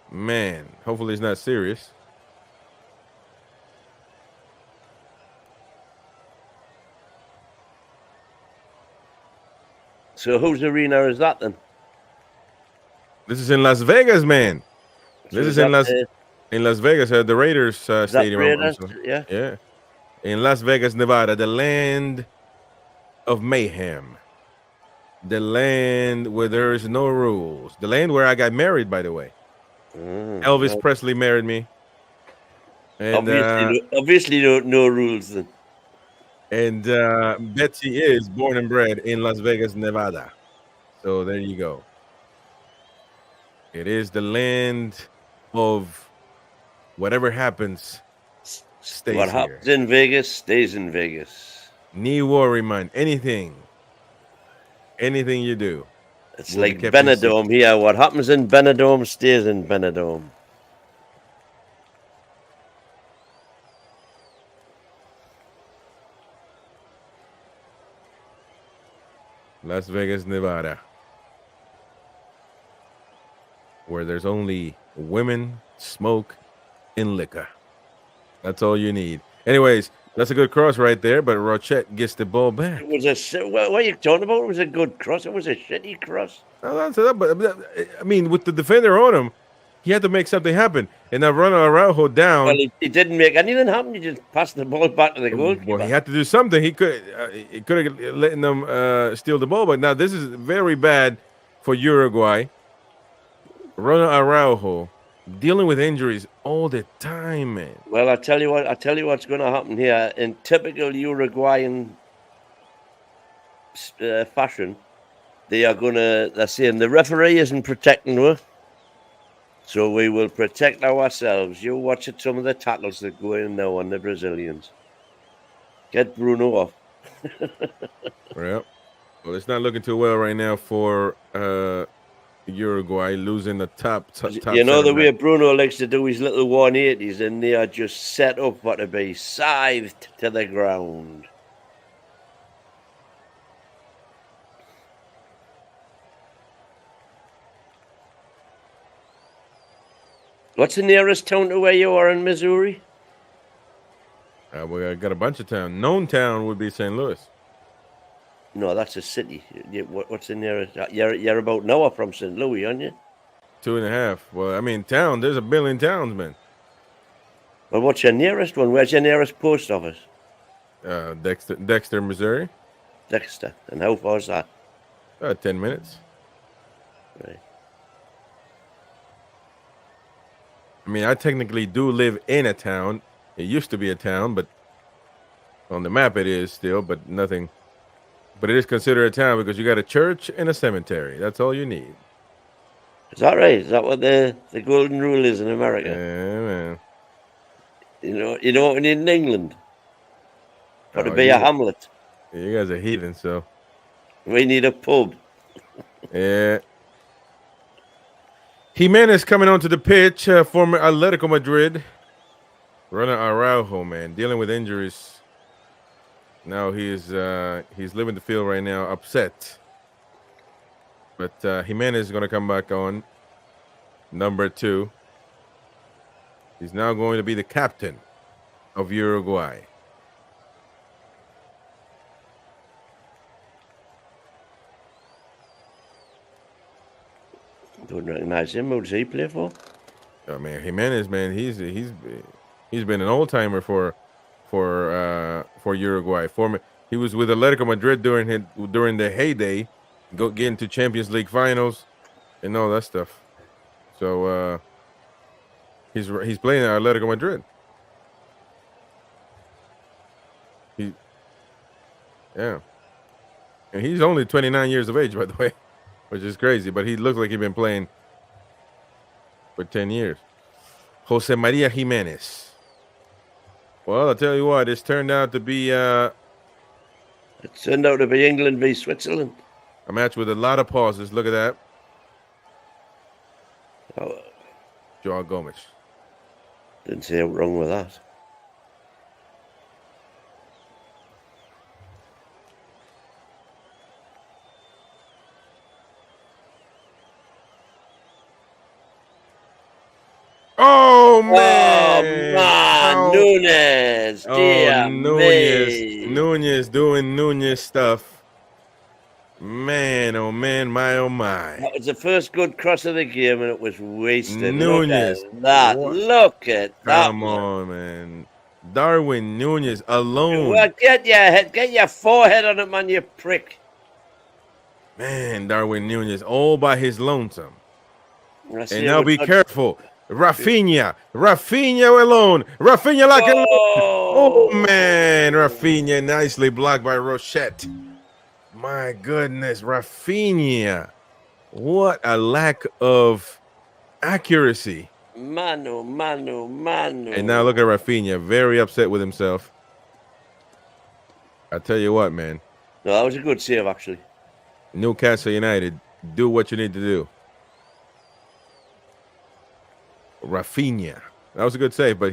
Man, hopefully it's not serious. So whose arena is that then? This is in Las Vegas, man. So This is is in that Las Vegas, the Raiders is that stadium. Raiders? Yeah. Yeah, in Las Vegas, Nevada, the land of mayhem, the land where there is no rules, the land where I got married, by the way. Elvis Well, Presley married me, and obviously no rules then. and Betsy is born and bred in Las Vegas, Nevada. So there you go. It is the land of whatever happens stays What here. happens in Vegas stays in Vegas. Knee worry, man. Anything you do. It's will be like kept in Benidorm here. What happens in Benidorm stays in Benidorm. Las Vegas, Nevada, where there's only women, smoke, and liquor. That's all you need. Anyways, that's a good cross right there, but Rochette gets the ball back. It was what are you talking about? It was a good cross. It was a shitty cross. But I mean, with the defender on him, he had to make something happen. And now run Araujo down. Well, he didn't make anything happen. He just passed the ball back to the goalkeeper. Well, he had to do something. He could have letting them steal the ball. But now this is very bad for Uruguay. Ronald Araujo dealing with injuries all the time, man. Well, I tell you what's going to happen here in typical Uruguayan fashion. They're saying the referee isn't protecting us, so we will protect ourselves. You watch it, some of the tackles that go in now on the Brazilians. Get Bruno off. Well, it's not looking too well right now for Uruguay, losing the top. You know the way Bruno likes to do his little 180s, and they are just set up for to be scythed to the ground. What's the nearest town to where you are in Missouri? We got a bunch of towns. Known town would be St. Louis. No, that's a city. What's the nearest? You're about an hour from St. Louis, aren't you? 2.5. Well, I mean, town. There's a billion towns, man. Well, what's your nearest one? Where's your nearest post office? Dexter, Missouri. Dexter. And how far is that? 10 minutes. Right. I mean, I technically do live in a town. It used to be a town, but on the map it is still, but nothing. But it is considered a town because you got a church and a cemetery. That's all you need. Is that right? Is that what the golden rule is in America? Yeah, man. You know what we need in England? For to be a hamlet. You guys are heathen, so. We need a pub. Yeah. Jimenez coming onto the pitch, former Atletico Madrid. Runner Araujo, man, dealing with injuries. Now he's leaving the field right now, upset. But Jimenez is going to come back on. Number 2. He's now going to be the captain of Uruguay. Don't recognize him. Who does he play for? Oh man, Jimenez, man, he's been an old timer for Uruguay. He was with Atletico Madrid during the heyday, getting to Champions League finals and all that stuff. So he's playing at Atletico Madrid. Yeah, and he's only 29 years of age, by the way, which is crazy. But he looks like he's been playing for 10 years. Jose Maria Jimenez. Well, I'll tell you what, it's turned out to be It turned out to be England v Switzerland. A match with a lot of pauses. Look at that. Oh, Joao Gomes. didn't see anything wrong with that. Oh man! Oh, Nunes! Dear Nunez. me. Nunez doing Nunez stuff. Man, oh man, my oh my. That was the first good cross of the game, and it was wasted. Nunez. Look at that. What? Look at that Come one. on, man. Darwin Nunez alone. Well, get your forehead on it, man, you prick. Man, Darwin Nunez all by his lonesome. And now we're be not- careful. Rafinha alone. Rafinha like a oh man, Rafinha nicely blocked by Rochette. My goodness, Rafinha. What a lack of accuracy. Mano. And now look at Rafinha, very upset with himself. I tell you what, man. No, that was a good save, actually. Newcastle United, do what you need to do. Rafinha. That was a good save, but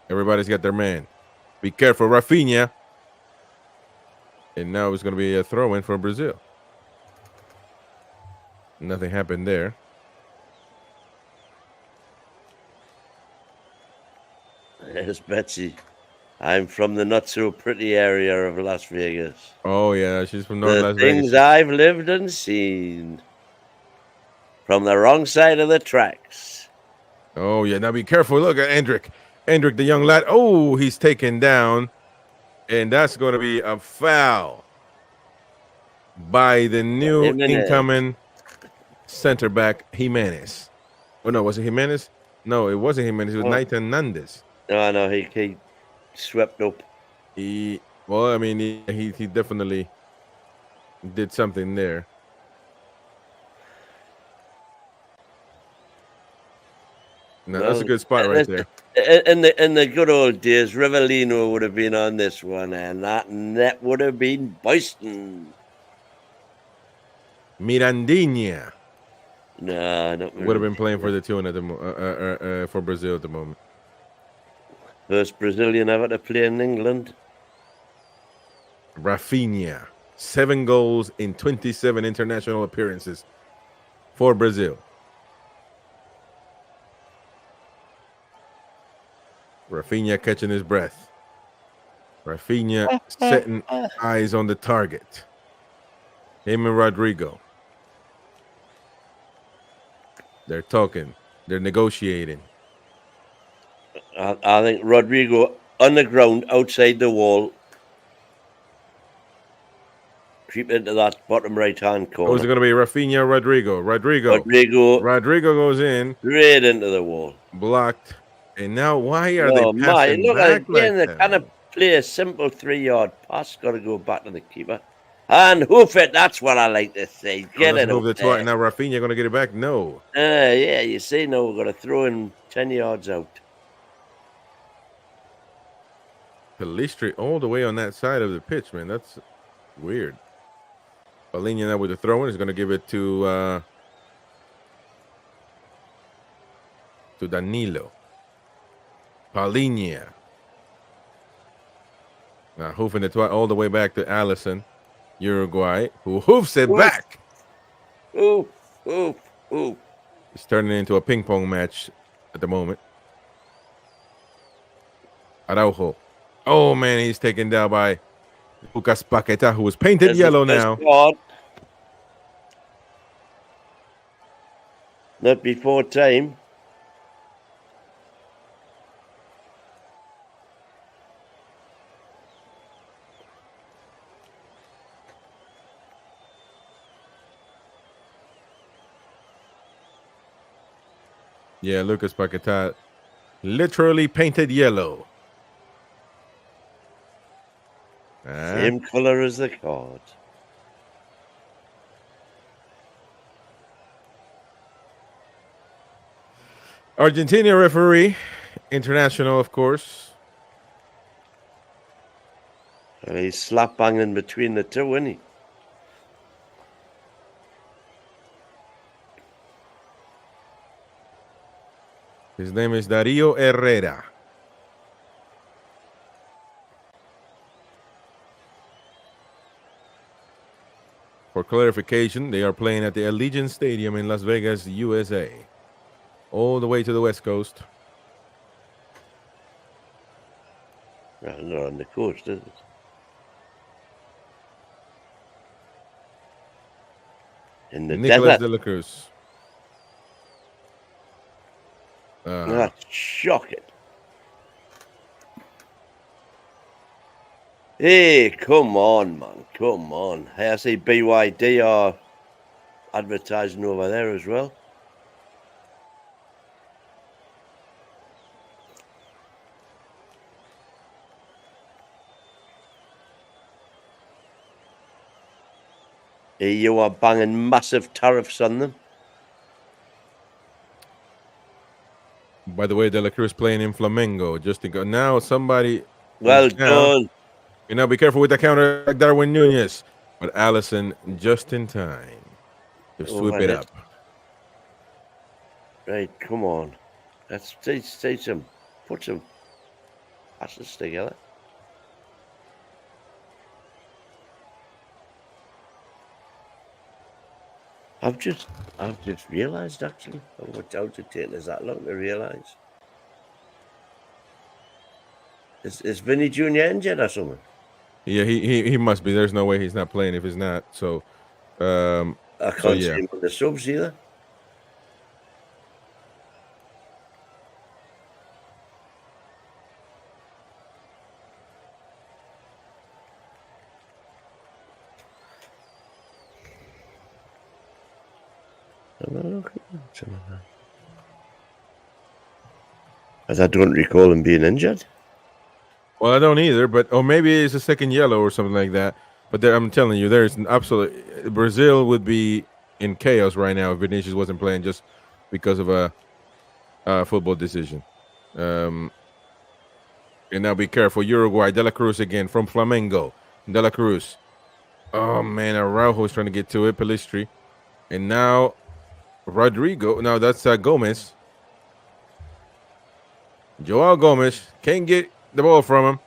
everybody's got their man. Be careful, Rafinha. And now it's going to be a throw-in for Brazil. Nothing happened there. There's Betsy. I'm from the not-so-pretty area of Las Vegas. Oh, yeah, she's from North The Las things Vegas. I've lived and seen. From the wrong side of the tracks. Oh, yeah, now be careful. Look at Endrick. Endrick, the young lad. Oh, he's taken down. And that's going to be a foul by the new incoming center back, Jimenez. Oh, no, was it Jimenez? No, it wasn't Jimenez. It was Nathan Nandes. No, he swept up. He definitely did something there. No, that's a good spot right there. In the good old days, Rivellino would have been on this one, and that net would have been boasting. Mirandinha. No, not would have been playing for the tune at the for Brazil at the moment. First Brazilian ever to play in England. Rafinha, 7 goals in 27 international appearances for Brazil. Rafinha catching his breath. Rafinha setting eyes on the target. Him and Rodrigo. They're talking. They're negotiating. I think Rodrigo on the ground outside the wall. Creep into that bottom right-hand corner. Oh, is it going to be Rafinha or Rodrigo? Rodrigo goes in. Straight into the wall. Blocked. And now why are they passing look back again, like they that? kind of play a simple 3-yard pass. Got to go back to the keeper. And hoof it. That's what I like to say. Get it up there. Now Rafinha going to get it back? No. Yeah, you see, now we're going to throw in 10 yards out. Pelistri all the way on that side of the pitch, man. That's weird. Palhinha now with the throw-in is going to give it to Danilo. Palhinha. Now hoofing it all the way back to Allison, Uruguay, who hoofs it back. Oof. It's turning into a ping pong match at the moment. Araujo. Oh, man, he's taken down by Lucas Paqueta, who was painted yellow now. Not before time. Yeah, Lucas Paqueta literally painted yellow. Same color as the card. Argentina referee, international, of course. Well, he's slap banging between the two, isn't he? His name is Darío Herrera. For clarification, they are playing at the Allegiant Stadium in Las Vegas, USA. All the way to the West Coast. Well, not on the coast, is it? in the Nicolas desert. de la Cruz. That's shocking. Hey, come on, man. Come on. Hey, I see BYD are advertising over there as well. You are banging massive tariffs on them. By the way, De La Cruz playing in Flamengo. Just to go now, somebody. Well now, done. you know, be careful with the counter, like Darwin Nunez. But Allison just in time to sweep it up. Right, come on. Let's teach them. Put some passes together. I've just realised actually. How to take us that long to realise. Is Vinny Jr. injured or something? Yeah, he must be. There's no way he's not playing if he's not. So, I can't see him on the subs either. As I don't recall him being injured. Well, I don't either, but maybe it's a second yellow or something like that. But I'm telling you, there's an absolute Brazil would be in chaos right now if Vinicius wasn't playing just because of a football decision. And now be careful, Uruguay, De La Cruz again from Flamengo. De La Cruz. Oh man, Araujo is trying to get to it, Pelistri, and now Rodrigo. Now that's Gomez. Joao Gomez can't get the ball from him.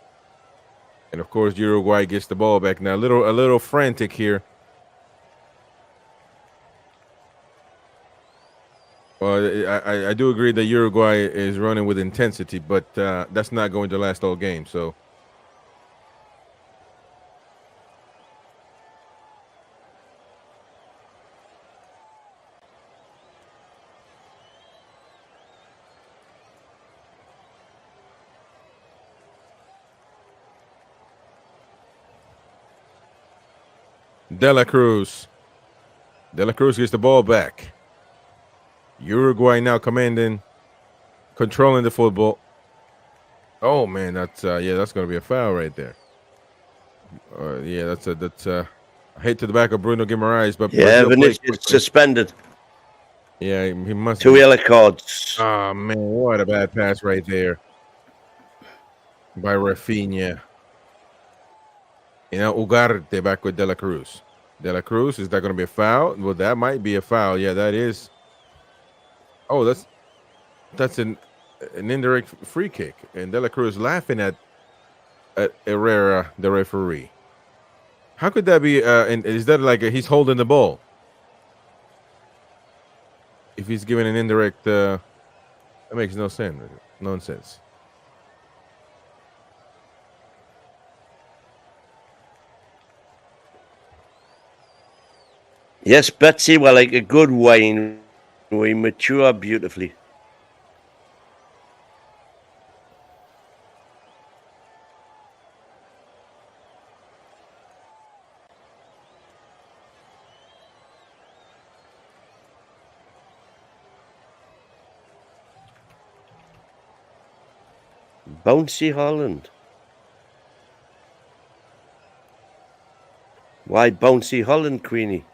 And of course, Uruguay gets the ball back now. A little frantic here. Well, I do agree that Uruguay is running with intensity, but that's not going to last all game. So, De La Cruz. De La Cruz gets the ball back. Uruguay now commanding, controlling the football. Oh man, that's that's going to be a foul right there. That's a hit to the back of Bruno Guimaraes, but Vinicius suspended. Yeah, he must. 2 yellow cards. Oh man, what a bad pass right there by Rafinha. Ugarte back with De La Cruz. De La Cruz, is that going to be a foul? Well, that might be a foul. Yeah, that is. Oh, that's an indirect free kick, and De La Cruz laughing at Herrera, the referee. How could that be? And is that like he's holding the ball? If he's giving an indirect, that makes no sense. Nonsense. Yes, Betsy, well, like a good wine, we mature beautifully. Bouncy Holland. Why Bouncy Holland, Queenie?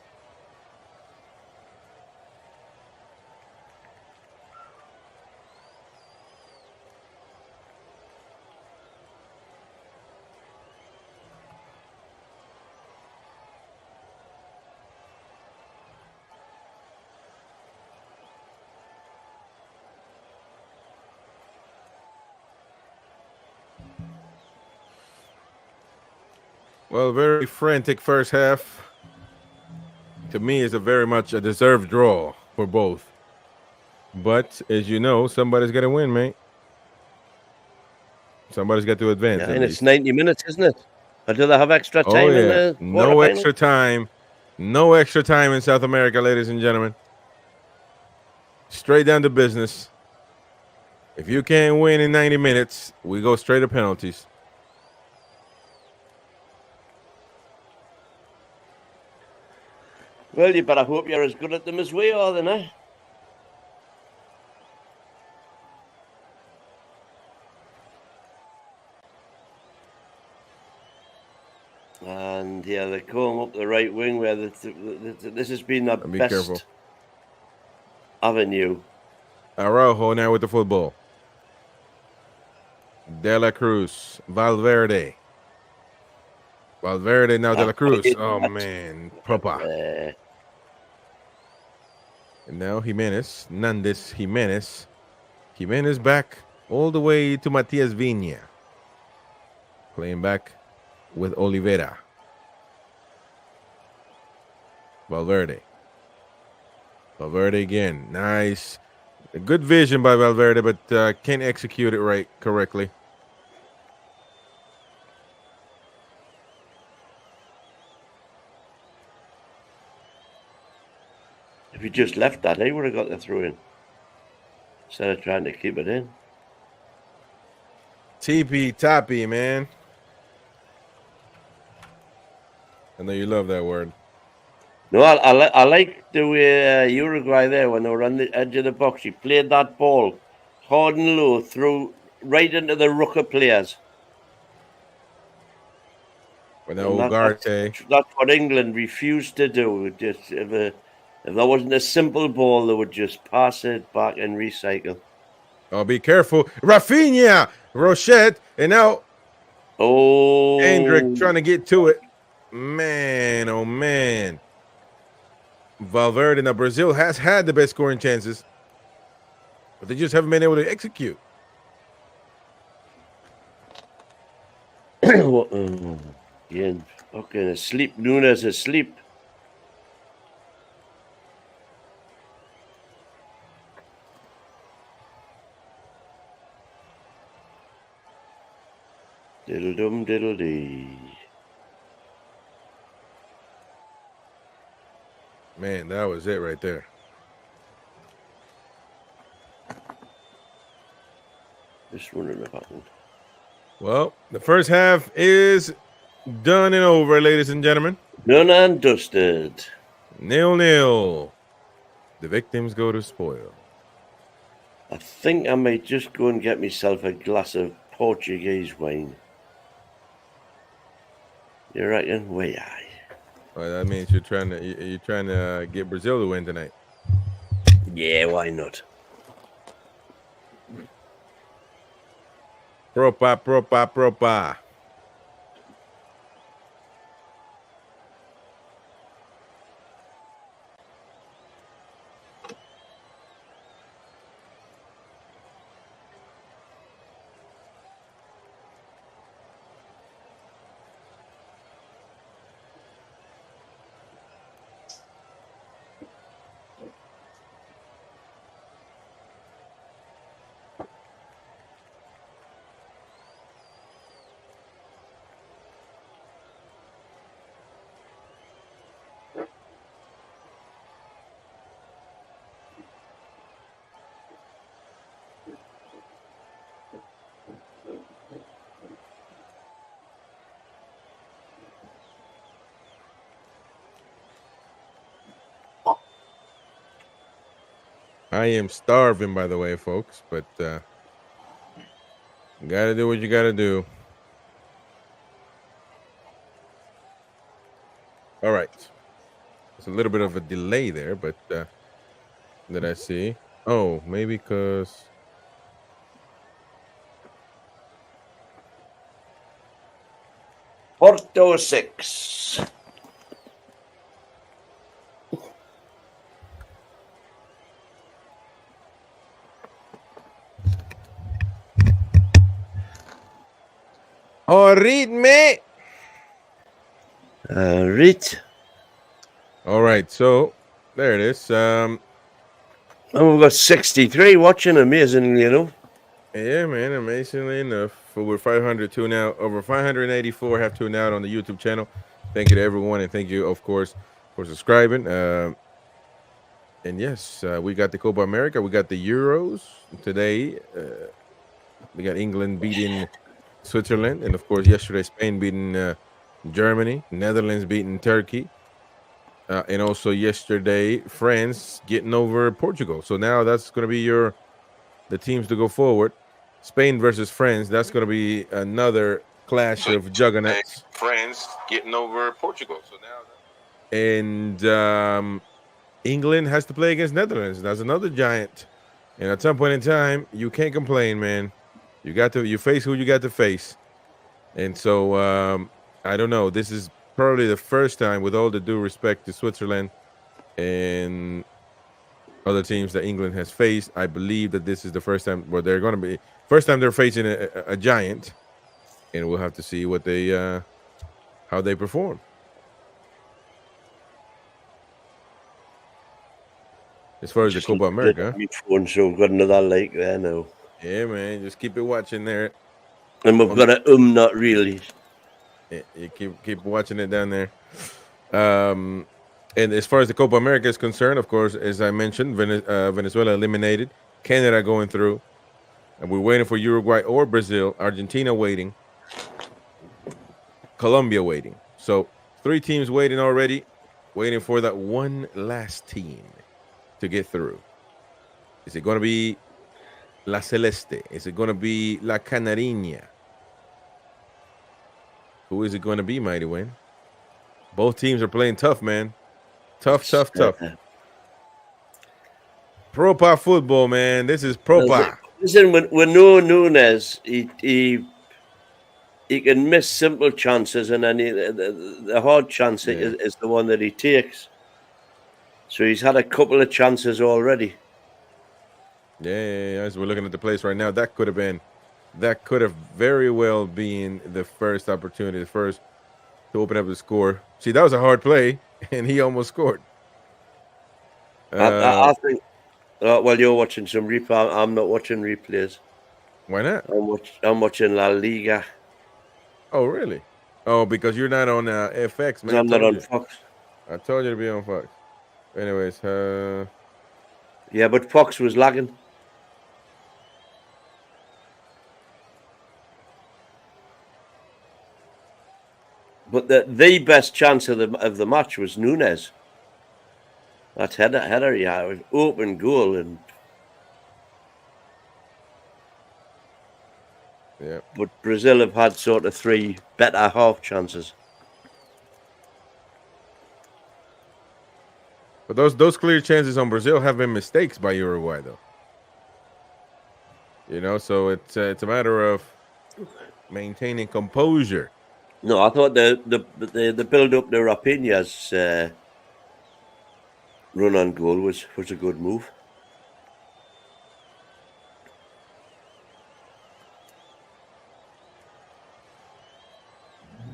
Well, very frantic first half. To me, is a very much a deserved draw for both. But as you know, somebody's got to win, mate. Somebody's got to advance. Yeah, and it's 90 minutes, isn't it? Or do they have extra time in there? No extra time. No extra time in South America, ladies and gentlemen. Straight down to business. If you can't win in 90 minutes, we go straight to penalties. Well, you better hope you're as good at them as we are, then, eh? And yeah, they're going up the right wing where this has been the best careful. avenue. Araujo now with the football. De La Cruz. Valverde. Valverde now De La Cruz. Oh, man. Propa. And now Jimenez. Nandes Jimenez. Jimenez back all the way to Matias Viña. Playing back with Oliveira. Valverde. Valverde again. Nice. A good vision by Valverde, but can't execute it correctly. If he just left that, he would have got the throw in. Instead of trying to keep it in. TP Toppy, man. I know you love that word. No, I like the way Uruguay there, when they were on the edge of the box, he played that ball hard and low through right into the rucker players. But now Ugarte. That's what England refused to do. Just if there wasn't a simple ball, they would just pass it back and recycle. Oh, be careful. Rafinha, Rochette, and now Hendrick trying to get to it. Man, oh man. Valverde. Now Brazil has had the best scoring chances, but they just haven't been able to execute. Again, fucking asleep. Nunes asleep. Diddle dum diddle dee. Man, that was it right there. Just wondering if I can. Well, the first half is done and over, ladies and gentlemen. Done and dusted. 0-0. The victims go to spoil. I think I might just go and get myself a glass of Portuguese wine. You reckon? Way aye. Well, that means you're trying to get Brazil to win tonight. Yeah, why not? Propa. I am starving, by the way, folks, but you gotta do what you gotta do. All right. There's a little bit of a delay there, but did I see? Oh, maybe because Porto 6. Oh, read me. Read. All right, so there it is. And we've got 63 watching, amazingly enough. Yeah, man, amazingly enough, over 500 tune out, over 584 have tuned out on the YouTube channel. Thank you to everyone, and thank you, of course, for subscribing. And yes, we got the Copa America. We got the Euros today. We got England beating Switzerland, and of course, yesterday Spain beating Germany, Netherlands beating Turkey, and also yesterday France getting over Portugal. So now that's going to be the teams to go forward. Spain versus France. That's going to be another clash of juggernauts. France getting over Portugal. So now, and England has to play against Netherlands. That's another giant. And at some point in time, you can't complain, man. You face who you got to face. And so I don't know. This is probably the first time, with all the due respect to Switzerland and other teams that England has faced, I believe that this is the first time where they're going to be first time they're facing a giant, and we'll have to see what they how they perform. As far as the Copa America, so we've got another like there now. Yeah, man, just keep it watching there. And we've got a not really. Yeah, you keep watching it down there. And as far as the Copa America is concerned, of course, as I mentioned, Venezuela eliminated, Canada going through, and we're waiting for Uruguay or Brazil, Argentina waiting, Colombia waiting. So 3 teams waiting already, waiting for that one last team to get through. Is it going to be La Celeste? Is it going to be La Canariña? Who is it going to be, Mighty Win? Both teams are playing tough, man. Tough. Propa football, man. This is propa. Listen, when no Nunes, he can miss simple chances, and then the hard chance is the one that he takes. So he's had a couple of chances already. Yeah. As we're looking at the place right now, that could have very well been the first opportunity, the first to open up the score. See, that was a hard play, and he almost scored. I think. Well, you're watching some replay. I'm not watching replays. Why not? I'm watching La Liga. Oh, really? Oh, because you're not on FX, man. I'm not on Fox. I told you to be on Fox. Anyways, yeah, but Fox was lagging. But the best chance of the match was Nunes. That header, yeah, it was open goal, and yeah. But Brazil have had sort of 3 better half chances. But those clear chances on Brazil have been mistakes by Uruguay, though. You know, so it's a matter of maintaining composure. No, I thought the build up to Rapinha's run on goal was a good move.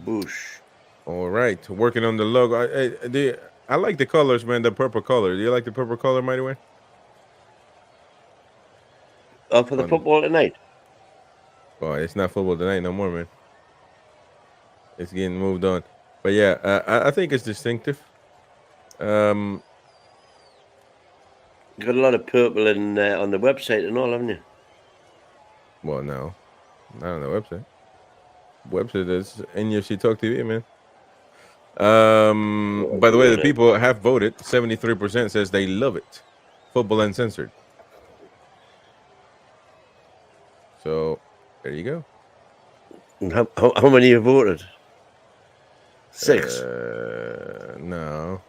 Bush. All right, working on the logo. I like the colors, man. The purple color. Do you like the purple color, Mighty Way? For the football tonight. Oh, it's not football tonight no more, man. It's getting moved on. But yeah, I think it's distinctive. You got a lot of purple on the website and all, haven't you? Well, no, not on the website. Website is NFC Talk TV, man. By the way, the people have voted. 73% says they love it. Football Uncensored. So there you go. And how many have voted? 6. No.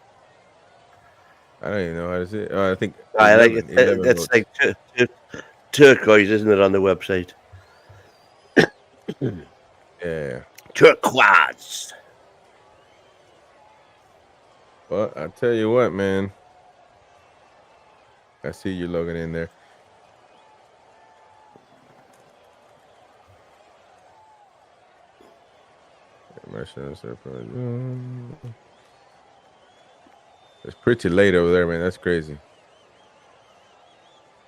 I don't even know how to say it. I think I like it. That's like turquoise, isn't it, on the website? Yeah. Turquoise. Well, I tell you what, man. I see you logging in there. It's pretty late over there, man. That's crazy.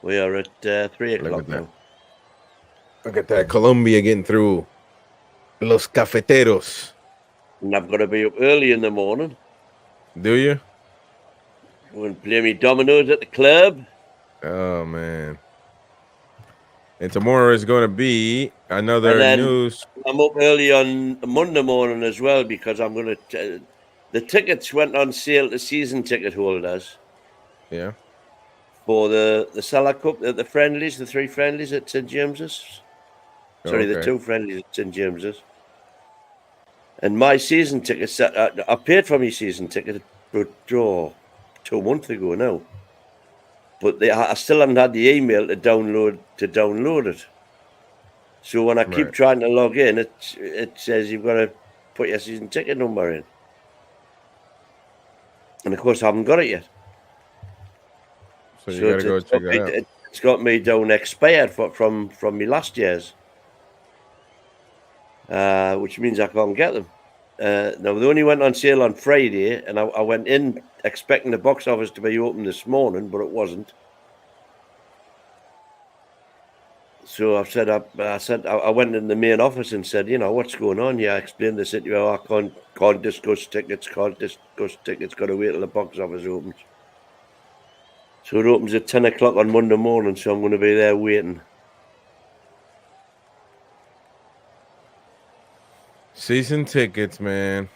We are at 3 o'clock now. Look at that. Colombia getting through. Los Cafeteros. And I've got to be up early in the morning. Do you? I'm going to play me dominoes at the club. Oh man! And tomorrow is going to be another And then news. I'm up early on Monday morning as well because I'm going to. The tickets went on sale to season ticket holders. Yeah. For the Salah Cup, the friendlies, the 3 friendlies at St James's. Sorry, the 2 friendlies at St James's. And my season tickets, I paid for my season ticket, but 2 months ago now. But I still haven't had the email to download it. So when I keep trying to log in, it says you've got to put your season ticket number in. And of course, I haven't got it yet. So you got to go check that out. It's got me down expired from me last year's, which means I can't get them. Now, they only went on sale on Friday, and I went in expecting the box office to be open this morning, but it wasn't. So I went in the main office and said, what's going on here? I explained the situation. I can't discuss tickets, got to wait till the box office opens. So it opens at 10 o'clock on Monday morning, so I'm going to be there waiting. Season tickets, man.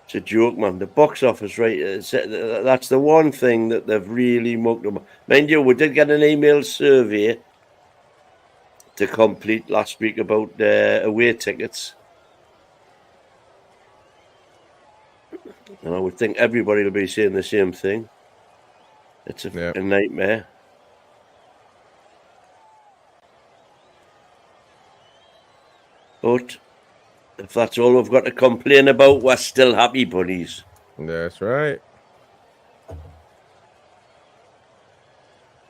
It's a joke, man. The box office, right? That's the one thing that they've really mucked up. Mind you, we did get an email survey to complete last week about away tickets. And I would think everybody will be saying the same thing. It's a nightmare. But if that's all we've got to complain about, we're still happy bunnies. That's right.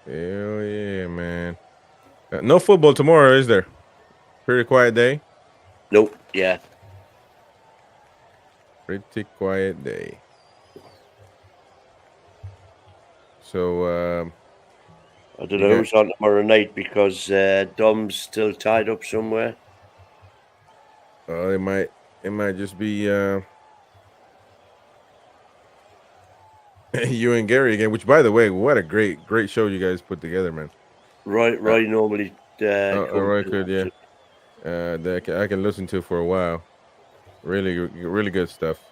Hell yeah, man. No football tomorrow, is there? Pretty quiet day? Nope, yeah. Pretty quiet day. So, I don't know who's on tomorrow night because Dom's still tied up somewhere. Oh, it might just be you and Gary again. Which, by the way, what a great show you guys put together, man. Roy normally. Roy could, yeah. That I can listen to for a while. Really good stuff.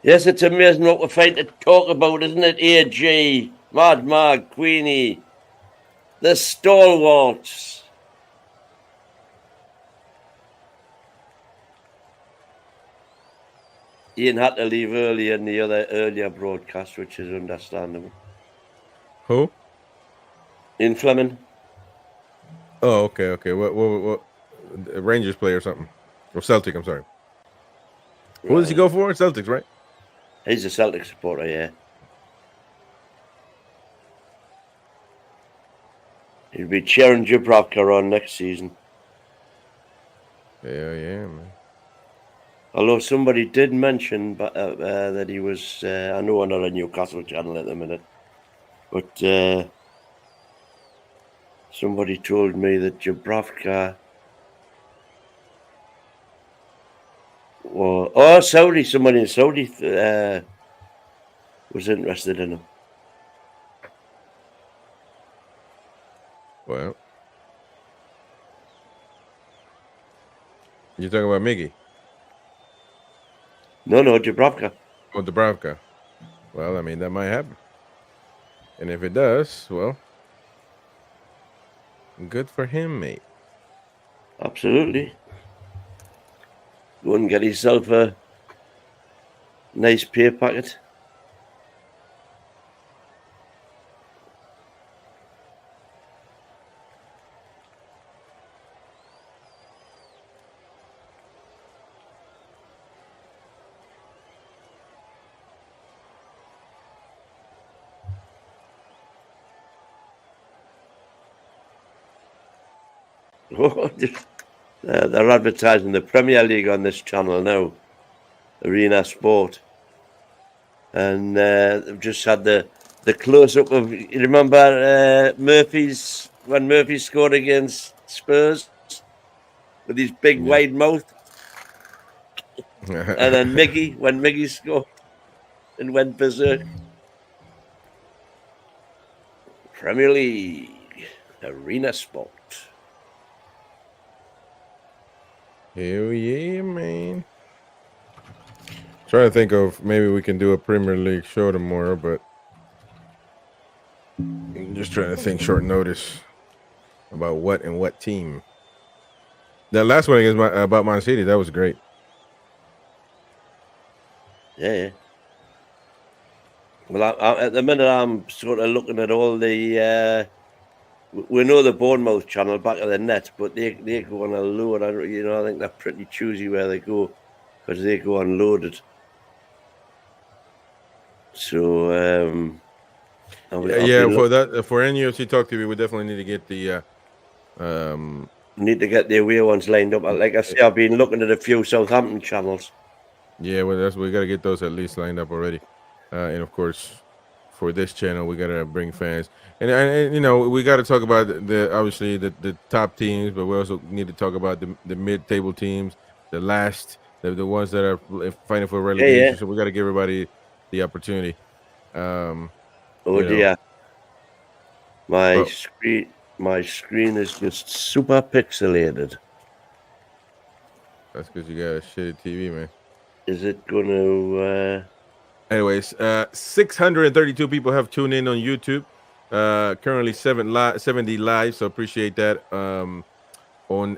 Yes, it's amazing what we're trying to talk about, isn't it? AG, Mad Mag, Queenie, the stalwarts. Ian had to leave early in the earlier broadcast, which is understandable. Who? Ian Fleming. Oh, okay. What? Rangers play or something? Or Celtic? I'm sorry. Right. Who does he go for? Celtics, right? He's a Celtic supporter, yeah. He'll be cheering Dubravka on next season. Yeah, man. Although somebody did mention that he was, I know we're not a Newcastle channel at the minute, but somebody told me that Dubravka somebody in Saudi was interested in him. Well, you're talking about Miggy? No, Dubravka. Oh, Dubravka. Well, I mean, that might happen. And if it does, well, good for him, mate. Absolutely. Go and get yourself a nice pay packet. They're advertising the Premier League on this channel now, Arena Sport, and they've just had the close-up of. You remember when Murphy scored against Spurs? with his big Yeah. wide mouth. And then when Miggy scored and went berserk. Premier League, Arena Sport. Hell yeah, man. Trying to think of maybe we can do a Premier League show tomorrow, but I'm just trying to think short notice about what team. That last one against about Man City, that was great. Yeah. Well, at the minute, I'm sort of looking at all the. We know the Bournemouth channel back of the net, but they go on a load. I think they're pretty choosy where they go because they go unloaded. So for any UFC Talk TV, we definitely need to get the need to get the away ones lined up. Like I say, I've been looking at a few Southampton channels. Yeah, well, we got to get those at least lined up already, and of course, for this channel, we got to bring fans, and we got to talk about obviously the top teams, but we also need to talk about the mid-table teams, the ones that are fighting for relegation. Yeah. So we got to give everybody the opportunity. Oh dear, my screen is just super pixelated. That's because you got a shitty TV, man. Is it going to? Anyways, 632 people have tuned in on YouTube. Currently 70 live, so appreciate that. On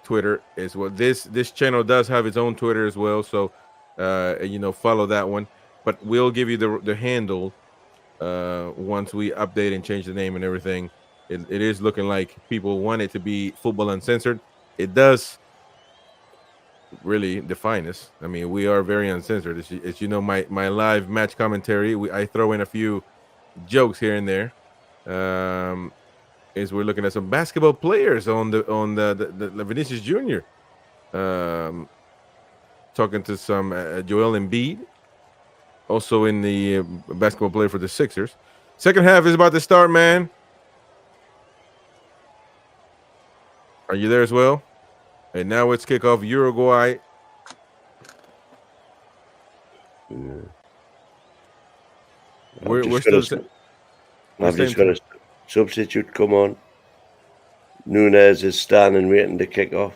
Twitter as well. This channel does have its own Twitter as well, so follow that one. But we'll give you the handle once we update and change the name and everything. It is looking like people want it to be Football Uncensored. It does really define us. I mean, we are very uncensored. As you know, my live match commentary, I throw in a few jokes here and there. Is we're looking at some basketball players on the Vinicius Jr. Talking to some Joel Embiid, also in the basketball player for the Sixers. Second half is about to start, man. Are you there as well? And now it's kickoff Uruguay. We're still. I've just got a substitute come on. Nunez is standing waiting to kick off.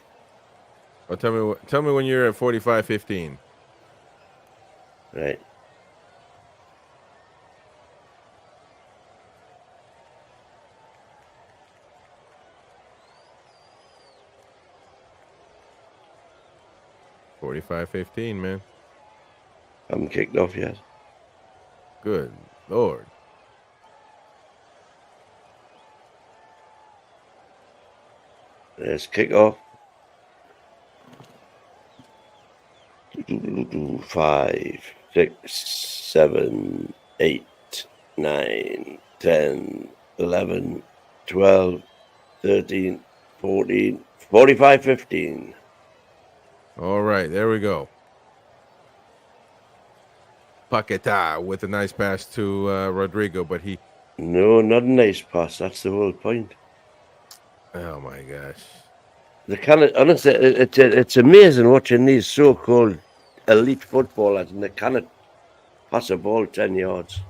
Oh, tell me when you're at 45-15. Right. $45-15, man. Haven't kicked off yet. Good Lord. Let's kick off. 5, 6, 7, 8, 9, 10, 11, 12, 13, 14, 45-15. All right, there we go. Paquetá with a nice pass to Rodrigo, but he... No, not a nice pass. That's the whole point. Oh, my gosh. Honestly, it's amazing watching these so-called elite footballers, and they cannot pass a ball 10 yards.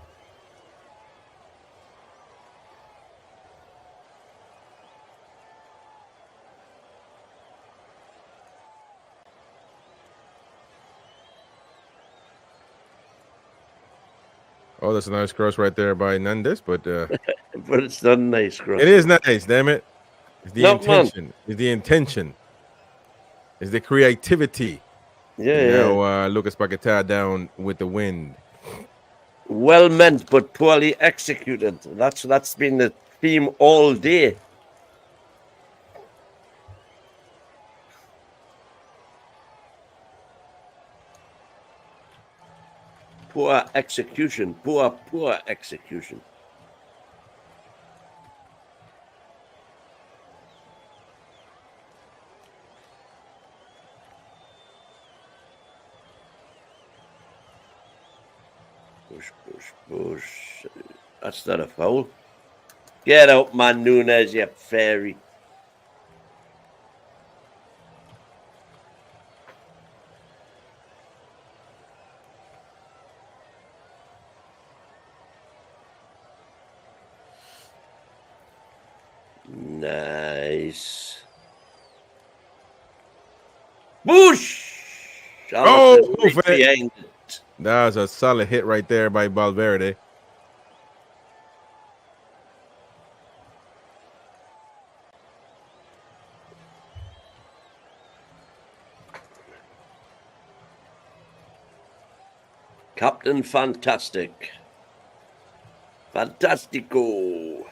Oh, that's a nice cross right there by Nunez, but but it's not a nice cross. It is nice, damn it. It's the intention. Man. It's the intention. It's the creativity. Yeah. Now Lucas Paquetá down with the wind. Well meant, but poorly executed. That's been the theme all day. Poor execution. Poor execution. Push. That's not a foul. Get out, man, Nunez, you fairy. Nice. Boosh! Oh, Right behind it. that was a solid hit right there by Valverde. Captain Fantastic. Fantastico.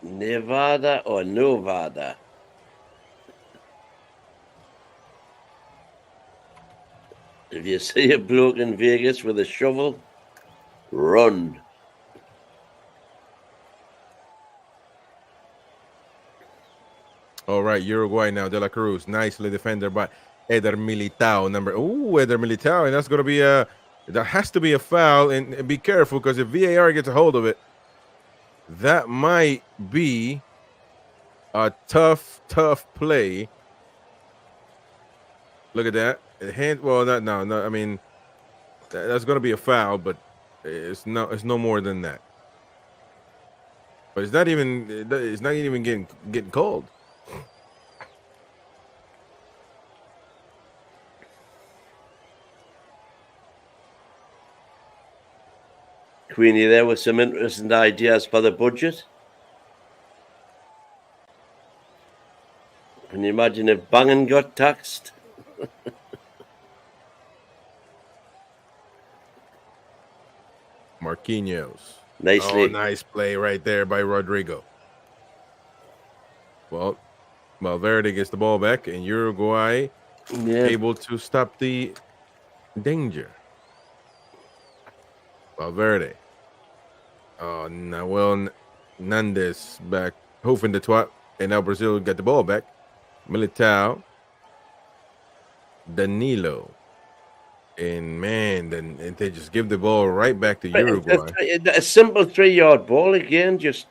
Nevada or Novada? If you see a bloke in Vegas with a shovel, run. All right, Uruguay now. De La Cruz, nicely defended by Eder Militao. Eder Militao, and that's going to be that has to be a foul. And be careful, because if VAR gets a hold of it, that might be a tough play. Look at that. Well, no. I mean, that's going to be a foul, but it's no more than that. But it's not even getting called. Queenie there with some interesting ideas for the budget. Can you imagine if Bangin got taxed? Marquinhos. Nicely. Oh, nice play right there by Rodrigo. Well, Valverde gets the ball back, and Uruguay able to stop the danger. Valverde. Oh, Nahuel Nandes back, hoofing the twat, and now Brazil got the ball back. Militao. Danilo. And man, then they just give the ball right back to Uruguay. A simple 3-yard ball again, just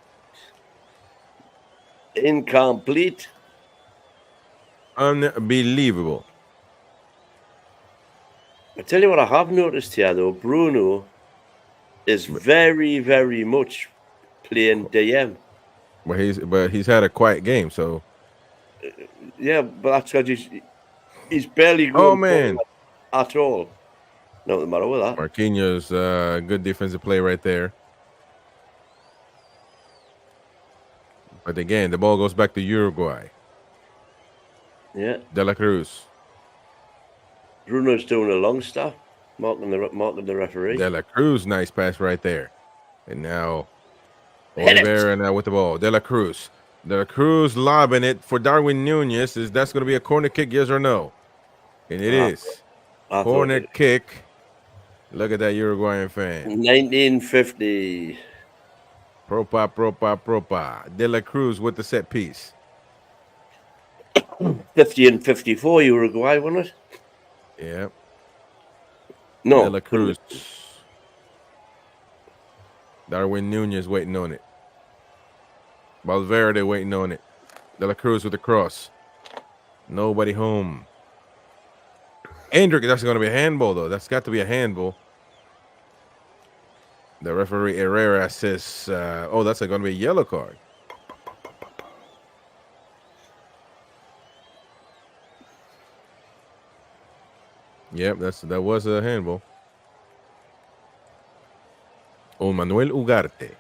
incomplete. Unbelievable. I tell you what I have noticed here, though. Bruno is very, very much playing DM. But he's had a quiet game, so yeah, but that's because he's barely going at all. Nothing matter with that. Marquinhos, good defensive play right there. But again, the ball goes back to Uruguay. Yeah. De La Cruz. Bruno's doing a long stuff, marking the referee. De La Cruz, nice pass right there. And now Oliveira now with the ball. De La Cruz. De La Cruz lobbing it for Darwin Nunez. That's going to be a corner kick, yes or no? And it is. Corner kick. Look at that Uruguayan fan. 1950. Propa. De La Cruz with the set piece. 50 and 54 Uruguay, wasn't it? Yeah. No. De La Cruz. Darwin Nunez waiting on it. Valverde waiting on it. De La Cruz with the cross. Nobody home. Hendrick, that's going to be a handball, though. That's got to be a handball. The referee Herrera says, that's going to be a yellow card. Yep, that was a handball. On Manuel Ugarte.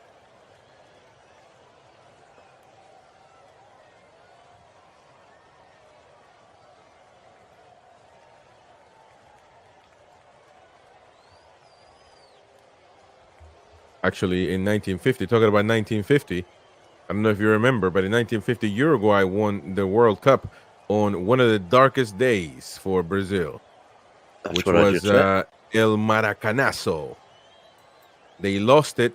Actually, in 1950, talking about 1950, I don't know if you remember, but in 1950, Uruguay won the World Cup on one of the darkest days for Brazil, which was El Maracanazo. They lost it.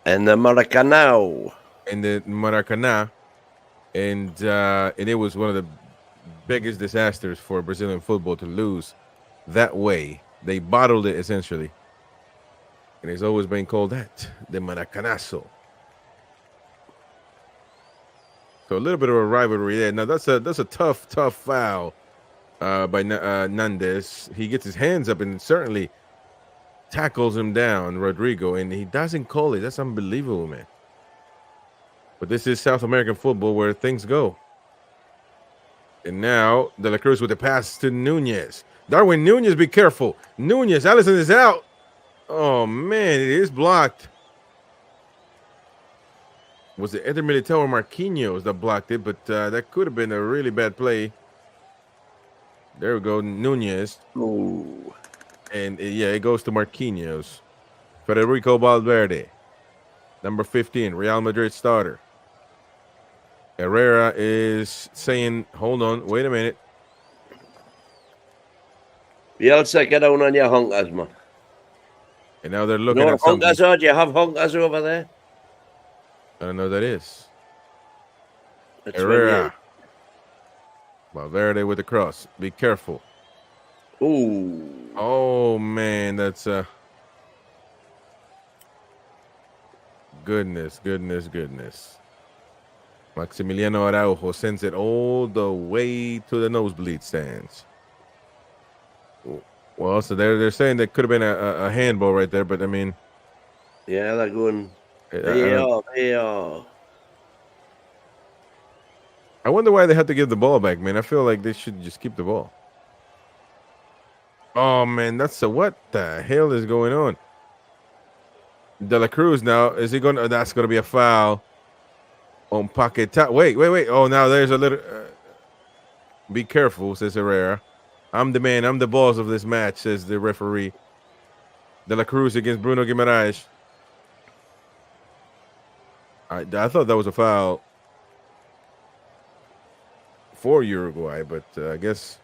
And the Maracanã. In the Maracanã. And it was one of the biggest disasters for Brazilian football to lose that way. They bottled it, essentially. And it's always been called that, the Maracanazo. So a little bit of a rivalry there. Now that's a tough foul by Nandez. He gets his hands up and certainly tackles him down, Rodrigo, and he doesn't call it. That's unbelievable, man. But this is South American football where things go. And now De La Cruz with the pass to Nunez. Darwin Nunez, be careful. Nunez, Allison is out. Oh, man, it is blocked. Was it Eder Militao or Marquinhos that blocked it? But that could have been a really bad play. There we go, Nunez. Ooh. And yeah, it goes to Marquinhos. Federico Valverde, number 15, Real Madrid starter. Herrera is saying, hold on, wait a minute. Bielsa, get down on your honkers, man. And now they're looking at something. Honkers are? Do you have honkers over there? I don't know what that is. That's Herrera. Valverde with the cross. Be careful. Ooh. Oh, man, that's goodness. Maximiliano Araujo sends it all the way to the nosebleed stands. Well, so they're saying that could have been a handball right there, but I mean, yeah, they're going. They are. I wonder why they had to give the ball back, man. I feel like they should just keep the ball. Oh man, what the hell is going on? De La Cruz now, is he going to, that's going to be a foul on Paquetá. Wait. Oh, now there's a little, be careful, says Herrera. I'm the man, I'm the boss of this match, says the referee. De La Cruz against Bruno Guimaraes. I thought that was a foul for Uruguay, but I guess.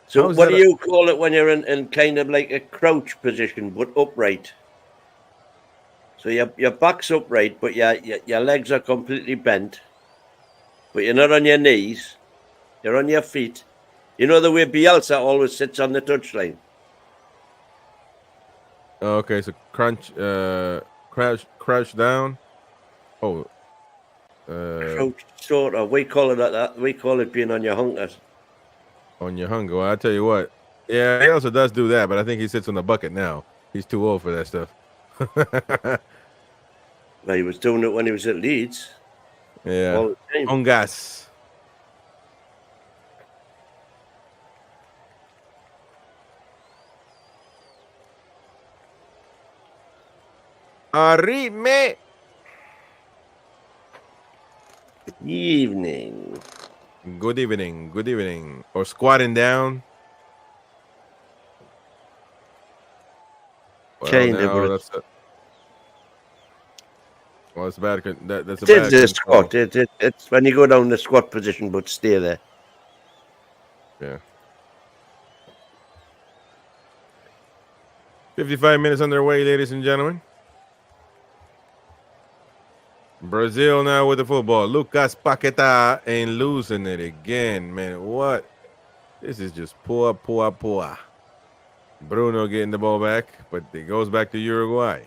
So what do you call it when you're in kind of like a crouch position, but upright? So your back's upright, but your legs are completely bent, but you're not on your knees. You're on your feet. You know the way Bielsa always sits on the touchline? Okay, so crouch down. Oh. Crouch, sort of. We call it that. We call it being on your hunkers. On your hunger. Well, I tell you what. Yeah, he also does do that, but I think he sits on the bucket now. He's too old for that stuff. Well, he was doing it when he was at Leeds. Yeah. All the time. Ongas. Arrime. Evening. Good evening. Or squatting down. Well, it's bad. That's a bad. It's squat. It's when you go down the squat position, but stay there. Yeah. 55 minutes underway, ladies and gentlemen. Brazil now with the football. Lucas Paquetá ain't losing it again, man. What? This is just poor. Bruno getting the ball back, but it goes back to Uruguay.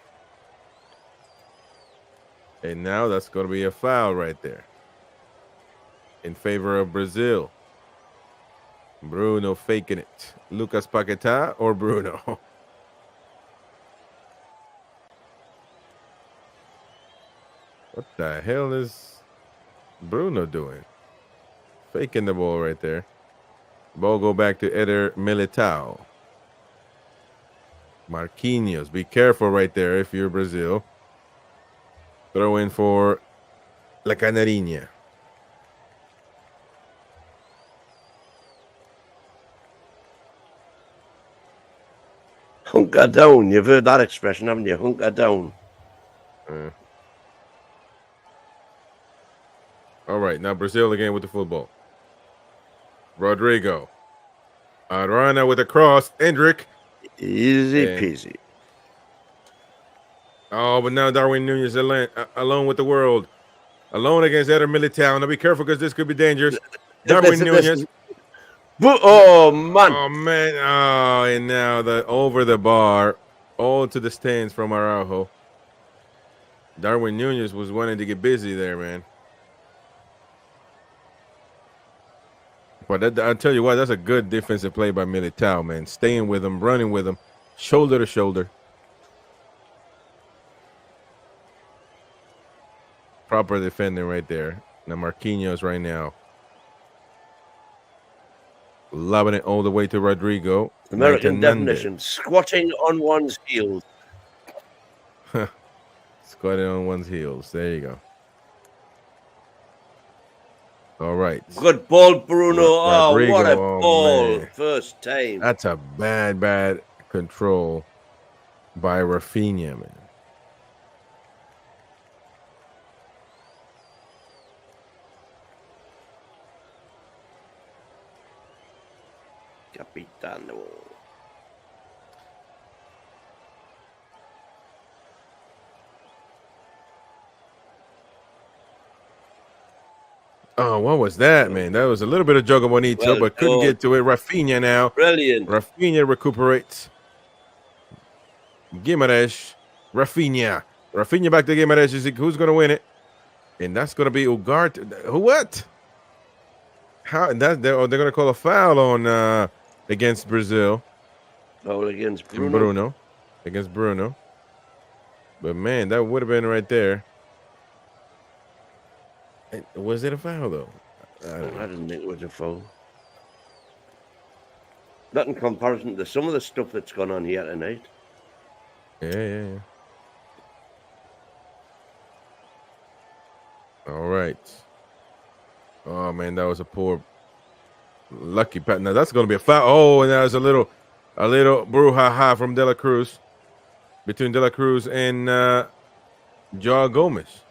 And now that's going to be a foul right there in favor of Brazil. Bruno faking it. Lucas Paquetá or Bruno? What the hell is Bruno doing? Faking the ball right there. Ball go back to Eder Militao. Marquinhos, be careful right there if you're Brazil. Throw in for La Canarinha. Hunker down. You've heard that expression, haven't you? Hunker down. All right, now Brazil again with the football. Rodrigo. Arana with a cross. Endrick. Easy peasy. Oh, but now Darwin Nunez alone with the world. Alone against Eder Militao. Now be careful because this could be dangerous. Darwin Nunez. Oh, man. Oh, man. Oh, and now over the bar. All to the stands from Araujo. Darwin Nunez was wanting to get busy there, man. But I'll tell you what, that's a good defensive play by Militao, man. Staying with him, running with him, shoulder to shoulder. Proper defending right there. Now Marquinhos right now. Lobbing it all the way to Rodrigo. American definition, squatting on one's heels. Squatting on one's heels. There you go. All right. Good ball, Bruno. Rodrigo, what a ball. Man. First time. That's a bad control by Rafinha, man. Capitano. Oh, what was that, man? That was a little bit of Jogo Bonito, but couldn't get to it. Rafinha now. Brilliant. Rafinha recuperates. Guimaraes. Rafinha. Rafinha back to Guimaraes. Who's going to win it? And that's going to be Ugarte. What? How? They're going to call a foul on against Brazil. Foul against Bruno. Against Bruno. But, man, that would have been right there. Was it a foul, though? I didn't think it was a foul. Not in comparison to some of the stuff that's gone on here tonight. Yeah. All right. Oh, man, that was a poor, lucky pass. Now, that's going to be a foul. Oh, and that was a little brouhaha from De La Cruz. Between De La Cruz and Joao Gomez.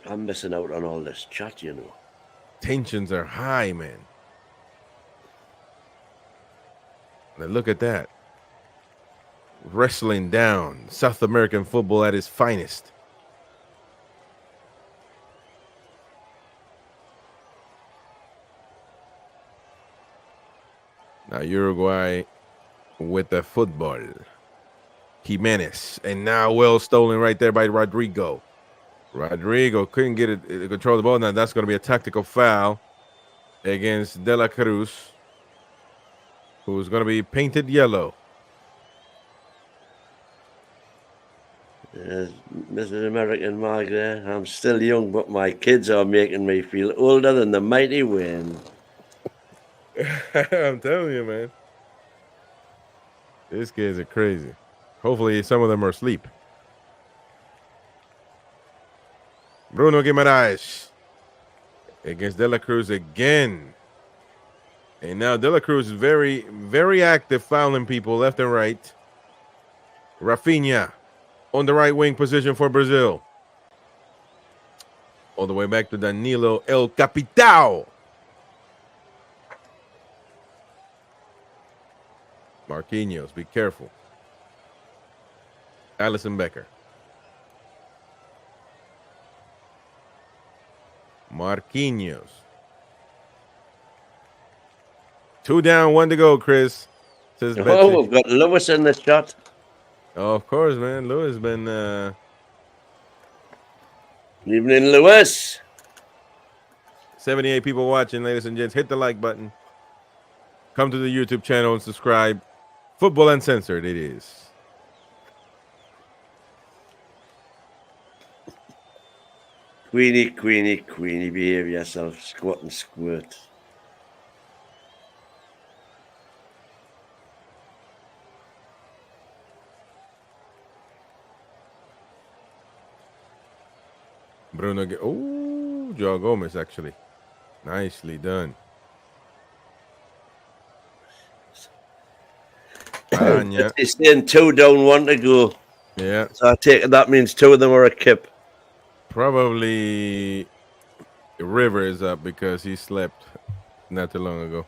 I'm missing out on all this chat, you know. Tensions are high, man. Now look at that. Wrestling down. South American football at its finest. Now Uruguay with the football. Jimenez. And now well stolen right there by Rodrigo. Rodrigo couldn't get it to control the ball. Now that's going to be a tactical foul against De La Cruz, who's going to be painted yellow. Mrs. American Mark there. I'm still young, but my kids are making me feel older than the mighty wind. I'm telling you, man. These kids are crazy. Hopefully some of them are asleep. Bruno Guimaraes against De La Cruz again. And now De La Cruz is very, very active, fouling people left and right. Rafinha on the right wing position for Brazil. All the way back to Danilo El Capitao. Marquinhos, be careful. Alisson Becker. Marquinhos. 2 down, 1 to go, Chris. Says we've got Lewis in the shot. Oh, of course, man. Lewis been Evening, Lewis. 78 people watching, ladies and gents. Hit the like button. Come to the YouTube channel and subscribe. Football Uncensored, it is. Queenie, behave yourself. Squat and squirt. Bruno, Joao Gomez, actually. Nicely done. He's saying 2 down, 1 to go. Yeah. So I take it that means 2 of them are a kip. Probably River is up because he slept not too long ago.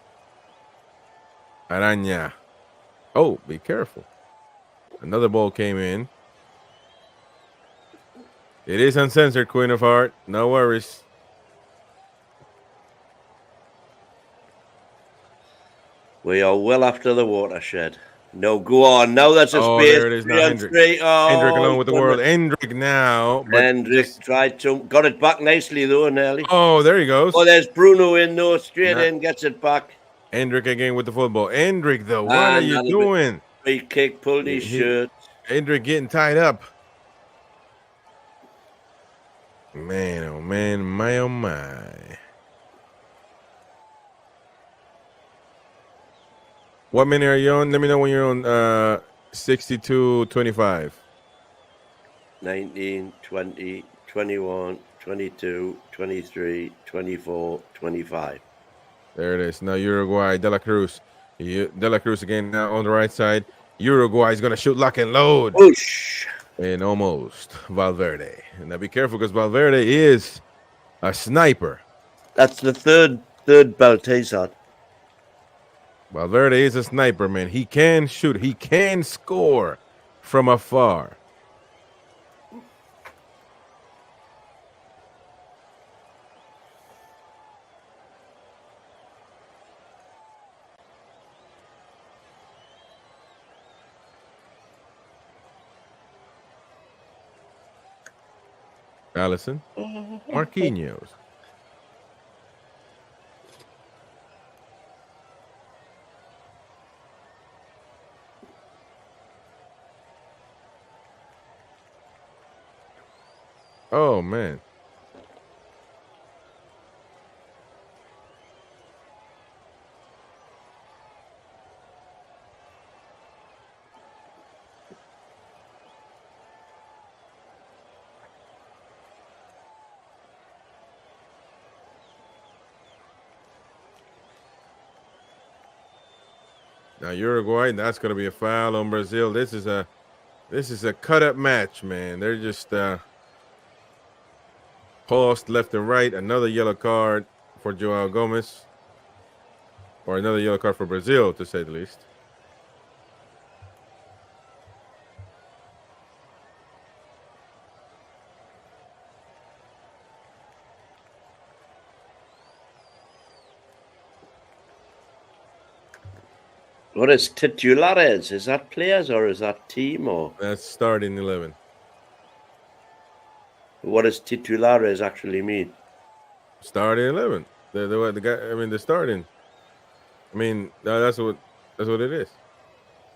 Araña. Oh, be careful. Another ball came in. It is uncensored, Queen of Heart. No worries. We are well after the watershed. No, go on. Now that's a Oh, space. there it is now, 3 on Hendrick. 3. Hendrick Oh, along with the world. Hendrick now, but Hendrick just tried to got it back nicely though, nearly. oh, there he goes. Oh, there's Bruno in though, straight Not in, gets it back. Hendrick again with the football. Hendrick, though, what are And you a bit doing? free kick, pulled his shirt. Hendrick getting tied up. Man, oh man, my oh my. What minute are you on? Let me know when you're on 62-25. 19, 20, 21, 22, 23, 24, 25. There it is. Now Uruguay, De La Cruz. De La Cruz again now on the right side. Uruguay is going to shoot, lock, and load. Whoosh! And almost Valverde. And now be careful because Valverde is a sniper. That's the third belt he's had. Valverde is a sniper, man. He can shoot. He can score from afar. Allison. Marquinhos. Oh, man. Now Uruguay, that's going to be a foul on Brazil. This is a cut-up match, man. They're just paused left and right. Another yellow card for Joao Gomez, or another yellow card for Brazil, to say the least. What is titulares? Is that players or is that team or? That's starting 11. What does titulares actually mean? Starting 11. The guy. I mean, they're starting. I mean, that's what it is.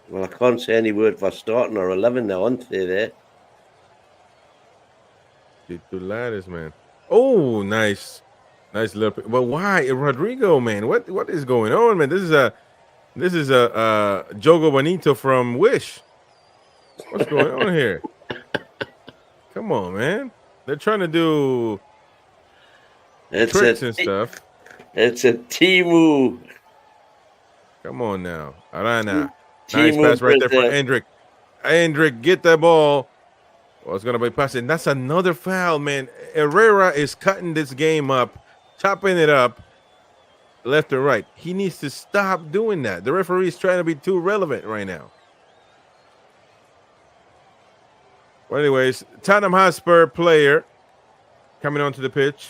Well, I can't say any word for starting or 11 now, aren't they there? Titulares, man. Oh, nice little. But why, Rodrigo, man? What is going on, man? This is a Jogo Bonito from Wish. What's going on here? Come on, man. They're trying to do tricks and stuff. It's a Timu. Come on now. Arana. Timu Nice pass right there for Brazil. Hendrick. Hendrick, get that ball. Well, it's going to be passing. That's another foul, man. Herrera is cutting this game up, chopping it up left and right. He needs to stop doing that. The referee is trying to be too relevant right now. Well, anyways, Tottenham Hotspur player coming onto the pitch.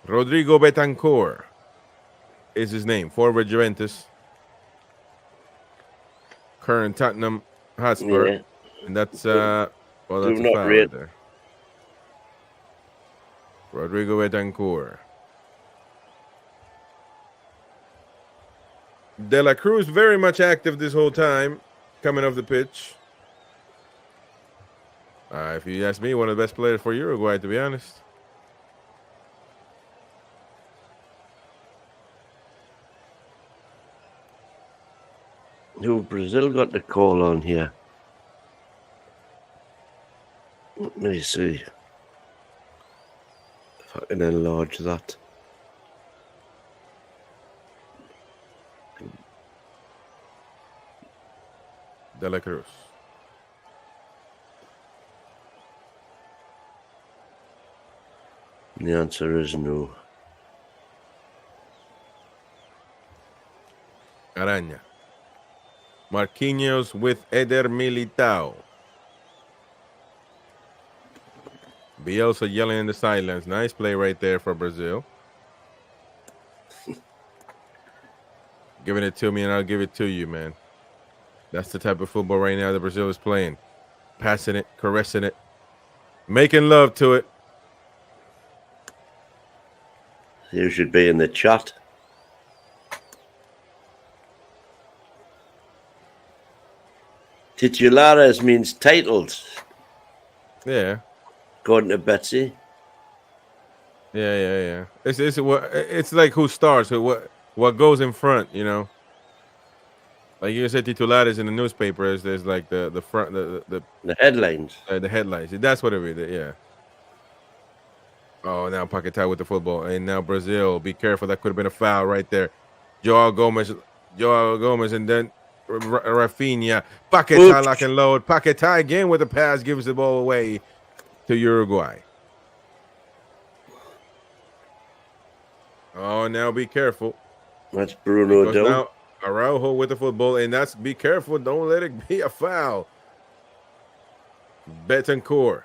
Rodrigo Betancourt is his name. Forward Juventus. Current Tottenham Hotspur. Yeah. And that's well, that's a foul right there. Rodrigo Betancourt. De La Cruz very much active this whole time, coming off the pitch. If you ask me, one of the best players for Uruguay, to be honest. Who Brazil got the call on here? Let me see if I can enlarge that. De La Cruz. The answer is no. Araña. Marquinhos with Eder Militao. Bielsa yelling in the silence. Nice play right there for Brazil. giving it to me, and I'll give it to you, man. That's the type of football right now that Brazil is playing. Passing it, caressing it, making love to it. You should be in the chat. Titulares means titles. Yeah. According to Betsy. Yeah. It's like who starts, what goes in front, you know. Like you said, titulares in the newspapers. There's like the front, the headlines. The headlines. That's what it is. Yeah. Oh, now Paquetá with the football, and now Brazil. Be careful, that could have been a foul right there. Joao Gomez, and then Rafinha. Paquetá lock and load. Paquetá again with the pass, gives the ball away to Uruguay. Oh, now be careful. That's Bruno down. Now Araujo with the football, and that's be careful. Don't let it be a foul. Betancourt.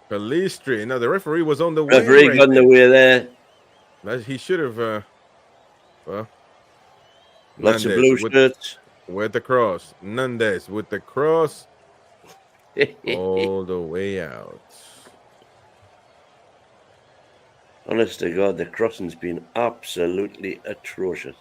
Pelistri. Now the referee was on the way. Referee on the way there. He should have. Well, lots of blue shirts with the cross. Nandez with the cross all the way out. Honest to God, the crossing's been absolutely atrocious.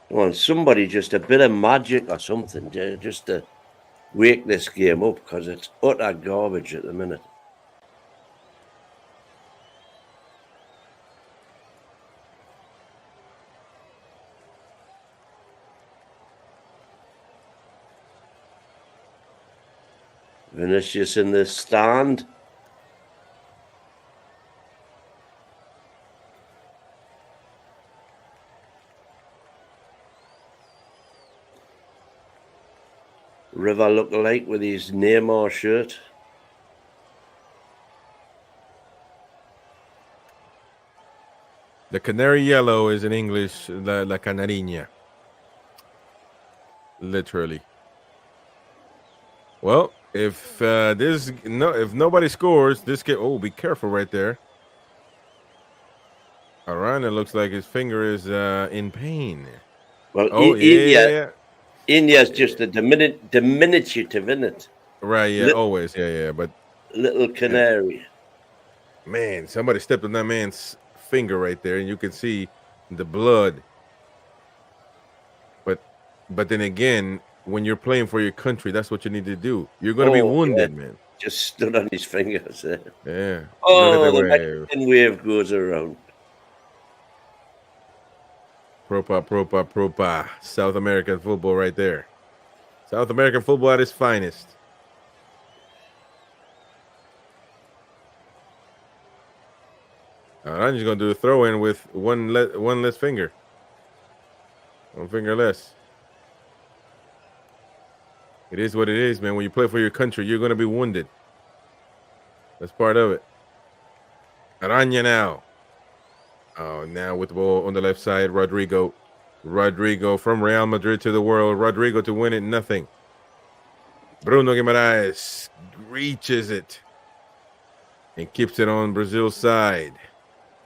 Well, somebody just a bit of magic or something, just to wake this game up, because it's utter garbage at the minute. Vinicius in the stand. River look-alike with his Neymar shirt. The canary yellow is in English la canariña. Literally. Well, if nobody scores, this game. Oh, be careful right there. Arana looks like his finger is in pain. Well, India's just a diminutive, isn't it? Right, yeah, always, yeah, but little canary. Man, somebody stepped on that man's finger right there, and you can see the blood. But then again, when you're playing for your country, that's what you need to do. You're going to be wounded, man. Just stood on his fingers there. Yeah. Oh, the Mexican wave goes around. Propa. South American football right there. South American football at its finest. I'm just going to do a throw-in with one less finger. One finger less. It is what it is, man. When you play for your country, you're going to be wounded. That's part of it. Araña now. Oh, now with the ball on the left side, Rodrigo. Rodrigo from Real Madrid to the world. Rodrigo to win it, nothing. Bruno Guimaraes reaches it and keeps it on Brazil's side.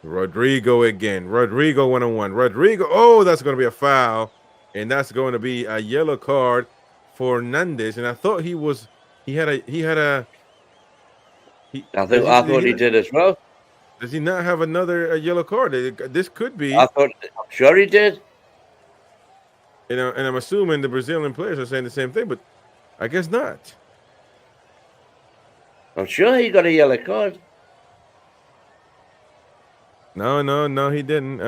Rodrigo again. Rodrigo one-on-one. Rodrigo. Oh, that's going to be a foul. And that's going to be a yellow card for Nandez. And I thought he had a. I thought he did as well. Does he not have another yellow card? This could be. I'm sure he did. You know, and I'm assuming the Brazilian players are saying the same thing, but I guess not. I'm sure he got a yellow card. No, he didn't.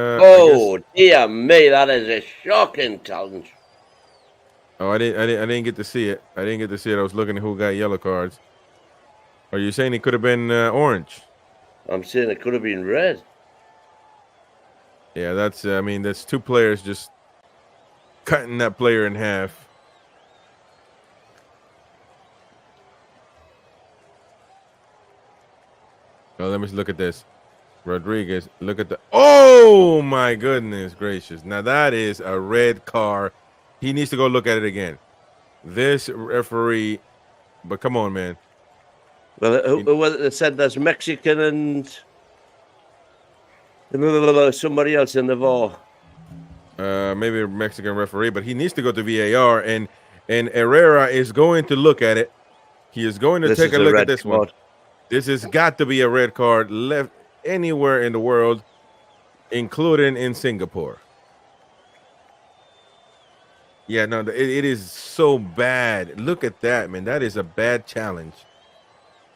Dear me, that is a shocking talent. Oh, I didn't get to see it. I was looking at who got yellow cards. Are you saying it could have been orange? I'm saying it could have been red. Yeah, that's. That's two players just cutting that player in half. Oh, let me look at this. Rodriguez, look at the. Oh my goodness gracious! Now that is a red card. He needs to go look at it again. This referee, but come on, man. Well, who was it that said there's Mexican and somebody else in the VAR? Maybe a Mexican referee, but he needs to go to VAR, and Herrera is going to look at it. He is going to take a look at this one. This has got to be a red card left anywhere in the world, including in Singapore. Yeah, no, it is so bad. Look at that, man. That is a bad challenge.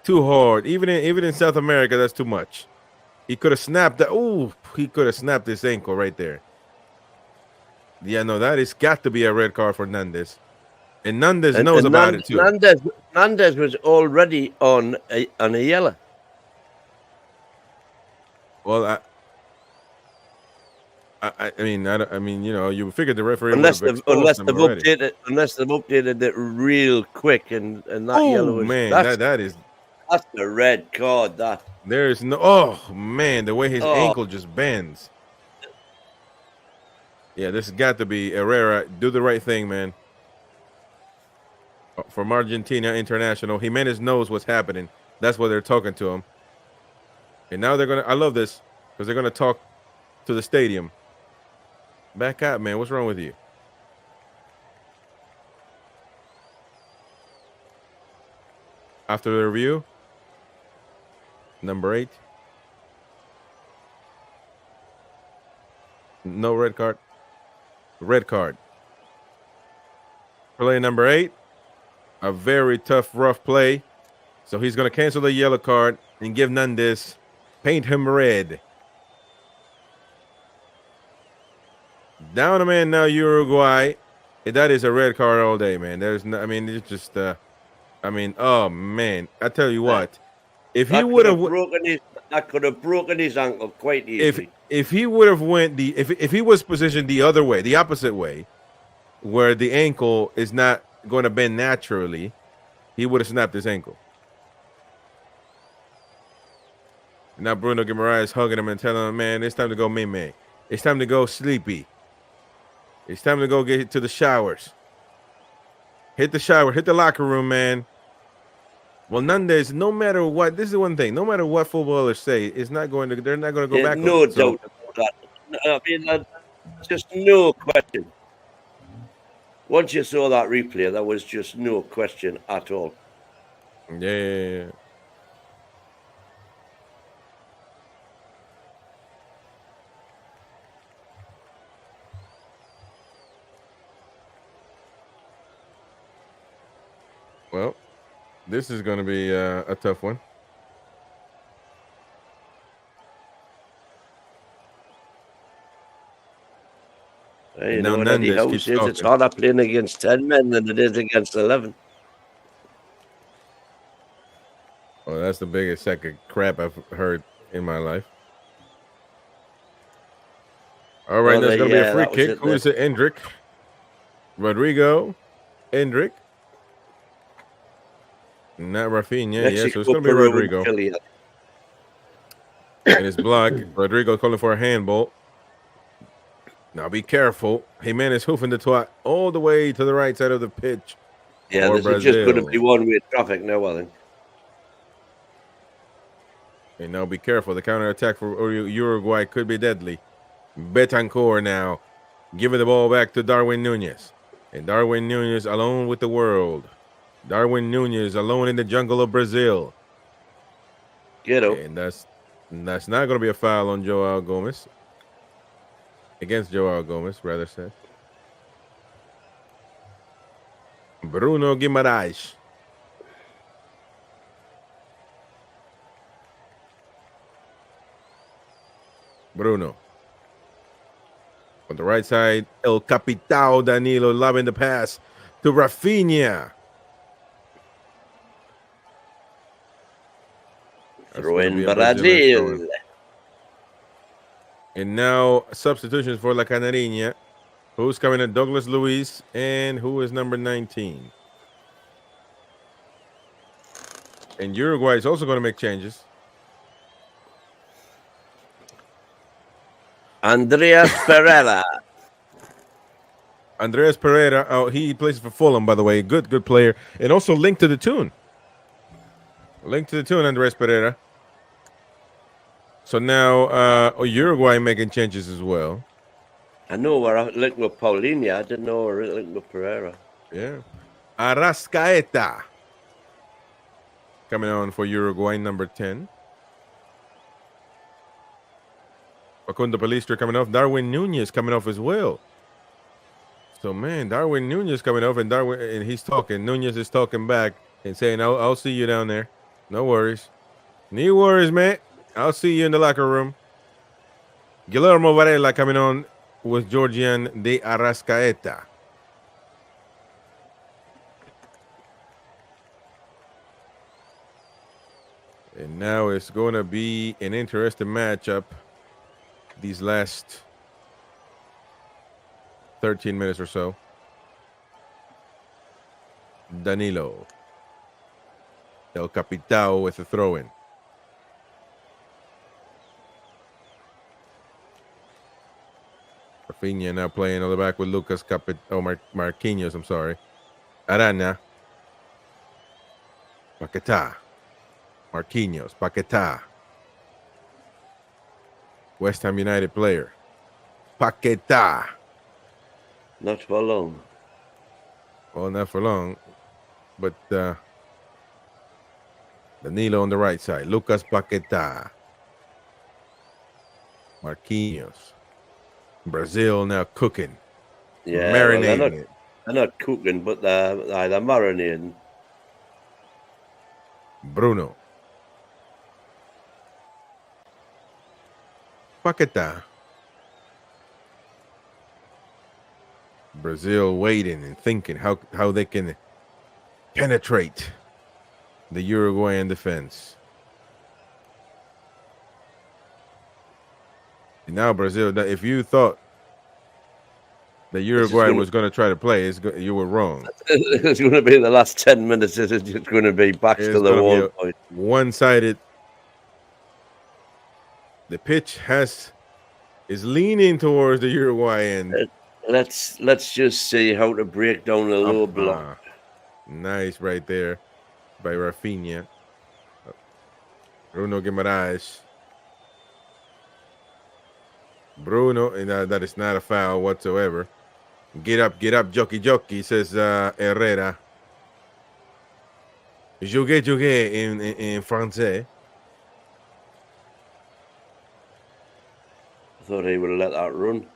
Too hard. Even in South America, that's too much. He could have snapped that. Ooh, he could have snapped this ankle right there. Yeah, no, that has got to be a red card for Nandez. And Nandez knows about it too. Nandez was already on a yellow. Well, I mean, you know, you figured the referee unless they've updated it real quick and that yellow is, man, that's a red card. That there's no. Oh man, the way his ankle just bends. Yeah, this has got to be Herrera. Do the right thing, man. From Argentina International, Jimenez knows what's happening. That's why they're talking to him. And now they're gonna. I love this because they're gonna talk to the stadium. Back up, man. What's wrong with you? After the review, number 8. No red card. Red card. Play number 8. A very tough, rough play. So he's going to cancel the yellow card and give Nandez, paint him red. Down a man now, Uruguay. That is a red card all day, man. There's no, I mean, it's just, oh man. I tell you what, if he would have that could have broken his ankle quite easily. If he would have went if he was positioned the other way, the opposite way, where the ankle is not going to bend naturally, he would have snapped his ankle. Now Bruno Guimaraes hugging him and telling him, man, it's time to go Meme. It's time to go Sleepy. It's time to go get to the showers. Hit the shower. Hit the locker room, man. Well, Nandez, no matter what, this is one thing. No matter what footballers say, they're not going to go back. No doubt about that. I mean, that's just no question. Once you saw that replay, there was just no question at all. Yeah. Well, this is going to be a tough one. You know, it's harder playing against 10 men than it is against 11. Oh, that's the biggest sack of crap I've heard in my life. All right, there's going to be a free kick. Who is it? Endrick. Rodrigo. Endrick. Not Rafinha. Yeah, so it's going to be Rodrigo. And it's blocked. Rodrigo calling for a handball. Now be careful. Jimenez hoofing the twat all the way to the right side of the pitch. Yeah, this is just going to be one-way traffic now, I think. And now be careful. The counter-attack for Uruguay could be deadly. Betancourt now giving the ball back to Darwin Nunez. And Darwin Nunez alone with the world. Darwin Nunez alone in the jungle of Brazil. Get up. And that's not going to be a foul on Joao Gomez. Against Joao Gomez, rather said. Bruno Guimaraes. Bruno. On the right side, El Capitao Danilo lobbing the pass to Rafinha. Throw in Brazil. And now substitutions for La Canariña. Who's coming in? Douglas Luiz. And who is number 19? And Uruguay is also going to make changes. Andreas Pereira. Andreas Pereira. Oh, he plays for Fulham, by the way. Good player. And also linked to the tune. Andreas Pereira. So now Uruguay making changes as well. I know we're linked with Paulinho. I didn't know we were linked with Pereira. Yeah. Arrascaeta coming on for Uruguay, number 10. Facundo Palestra coming off. Darwin Nunez coming off as well. So, man, Darwin Nunez coming off, and he's talking. Nunez is talking back and saying, I'll see you down there. No worries. No worries, man. I'll see you in the locker room. Guillermo Varela coming on with Georgian de Arrascaeta. And now it's going to be an interesting matchup these last 13 minutes or so. Danilo. El Capitao with the throw-in. Rafinha now playing on the back with Lucas Marquinhos, I'm sorry. Arana. Paquetá. Marquinhos. Paquetá. West Ham United player. Paquetá. Not for long. Well, not for long. But Danilo on the right side. Lucas Paquetá. Marquinhos. Brazil now cooking. Yeah, marinating it. They're not cooking, but they're marinating. Bruno. Paquetá. Brazil waiting and thinking how they can penetrate the Uruguayan defense. And now Brazil, if you thought that Uruguay was going to try to play, you were wrong. It's going to be the last 10 minutes. It's just going to be back to the wall point. One-sided. The pitch is leaning towards the Uruguayan. Let's just see how to break down a low block. Nice right there by Rafinha. Bruno Guimaraes. Bruno, and that is not a foul whatsoever. Get up, jockey, says Herrera. Jouer in français. I thought he would have let that run.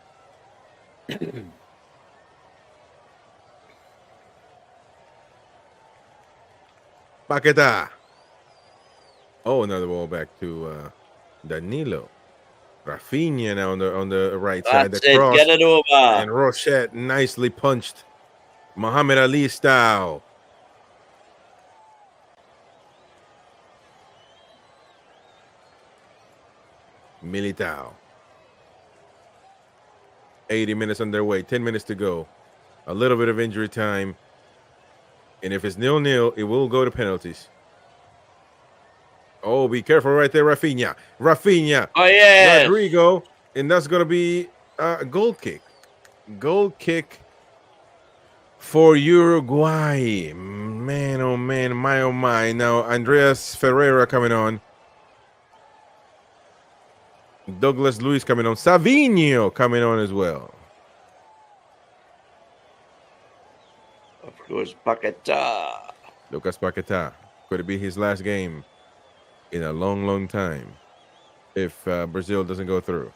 Paquetá. Oh, another ball back to Danilo. Rafinha now on the right side. That's it. Get it over. And Rochette nicely punched. Muhammad Ali style. Militao. 80 minutes underway. 10 minutes to go. A little bit of injury time. And if it's 0-0, it will go to penalties. Oh, be careful right there, Rafinha. Oh, yeah. Rodrigo. And that's going to be a goal kick. Goal kick for Uruguay. Man, oh, man. My, oh, my. Now, Andreas Ferreira coming on. Douglas Luiz coming on. Savinho coming on as well. Of course, Paquetá. Lucas Paquetá. Could it be his last game in a long, long time if Brazil doesn't go through?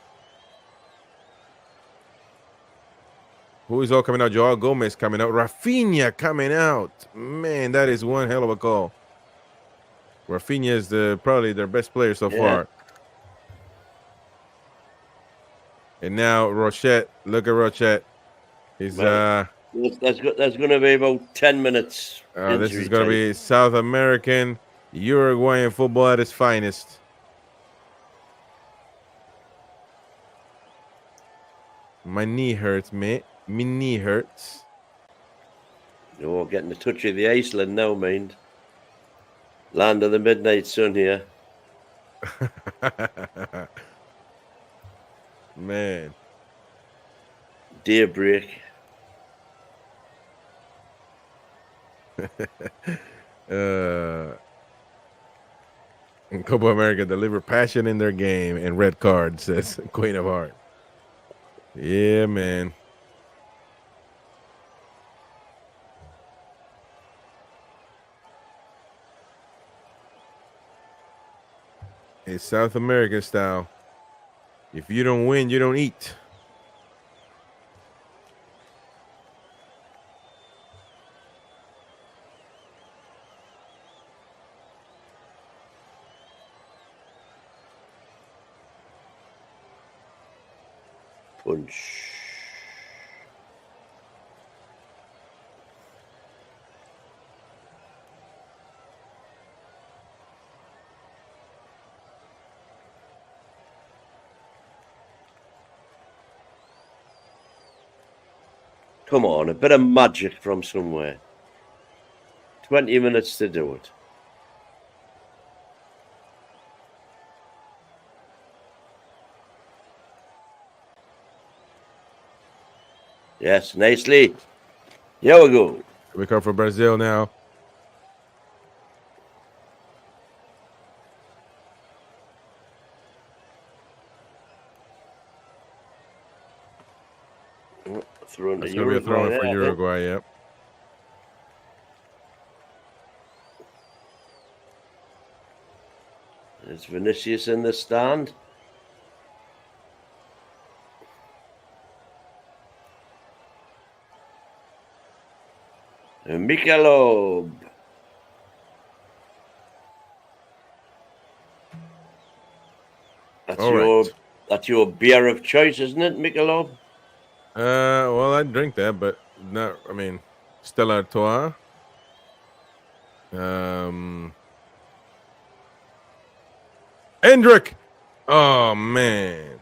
Who is all coming out? Joao Gomez coming out. Rafinha coming out. Man, that is one hell of a call. Rafinha is probably their best player so far. And now Rochette. Look at Rochette. He's that's going to be about 10 minutes. This is going to be South American, Uruguayan football at its finest. My knee hurts, mate. My knee hurts. You're getting the touch of the Iceland now, mind. Land of the midnight sun here. Man. Daybreak. In Copa America deliver passion in their game and red card, says Queen of Heart. Yeah, man. It's South American style. If you don't win, you don't eat. Punch. Come on, a bit of magic from somewhere. 20 minutes to do it. Yes, nicely. Here we go. We come for Brazil now. Thrown to That's going to be a throw in for Uruguay, yep. There's Vinicius in the stand. And Michelob. That's your beer of choice, isn't it, Michelob? Well, I'd drink that, but not. I mean, Stella Artois. Hendrick. Oh man.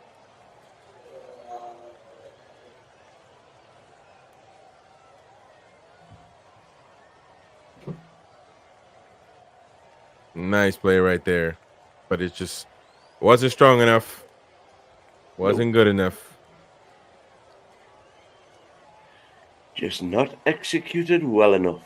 Nice play right there, but it just wasn't strong enough. Wasn't good enough. Just not executed well enough.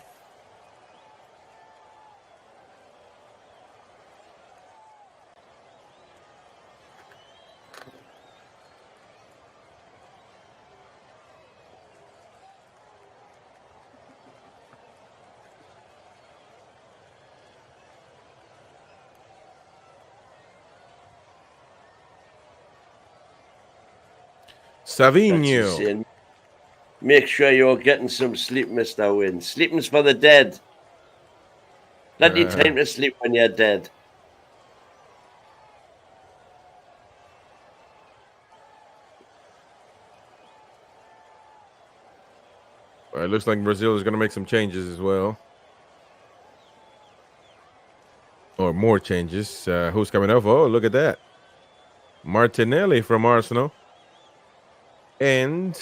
Savinho. Make sure you're getting some sleep, Mr. Wynn. Sleeping's for the dead. Plenty time to sleep when you're dead. Well, it looks like Brazil is going to make some changes as well. Or more changes. Who's coming up? Oh, look at that. Martinelli from Arsenal. And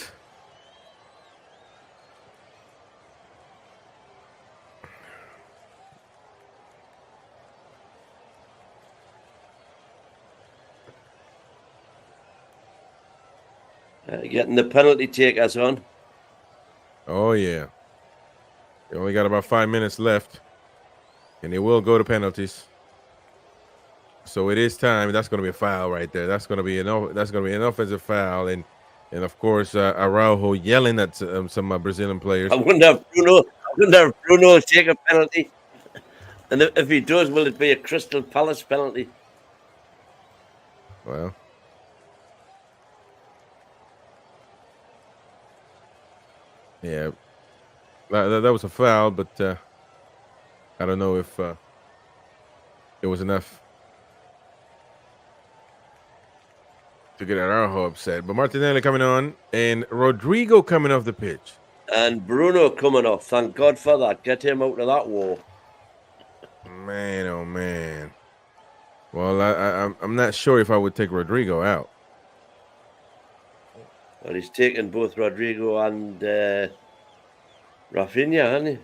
Getting the penalty takers on. oh, yeah. We only got about 5 minutes left. And they will go to penalties. So it is time. That's going to be a foul right there. That's going to be an offensive foul. And of course, Araujo yelling at some Brazilian players. I wonder if Bruno will take a penalty. And if he does, will it be a Crystal Palace penalty? Well, yeah, that was a foul, but I don't know if it was enough to get Araujo upset. But Martinelli coming on and Rodrigo coming off the pitch. And Bruno coming off. Thank God for that. Get him out of that war. Man, oh man. Well, I'm not sure if I would take Rodrigo out. Well, he's taken both Rodrigo and Rafinha, hasn't he?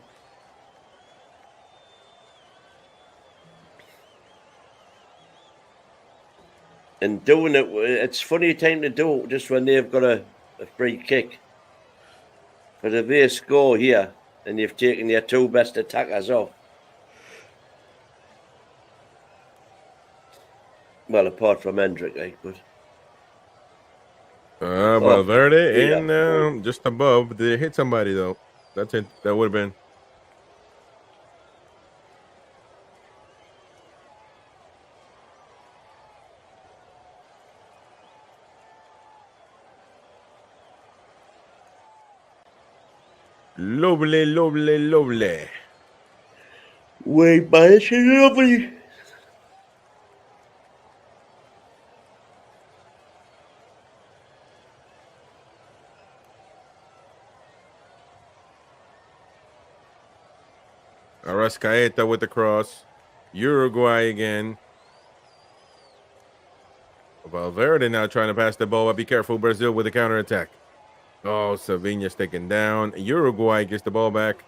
And doing it, it's funny time to do it just when they've got a free kick. But if they score here and you've taken your two best attackers off, well, apart from Hendrick, but Valverde and just above. Did it hit somebody though? That's it. That would have been. Lovely, lovely, lovely. Wait, man, it's lovely. Arrascaeta with the cross. Uruguay again. Valverde now trying to pass the ball, but be careful, Brazil with the counterattack. Oh, Savinha's taken down. Uruguay gets the ball back.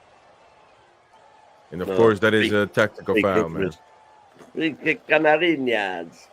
And of course, that is a tactical foul, man. Free kick, Canarinhas.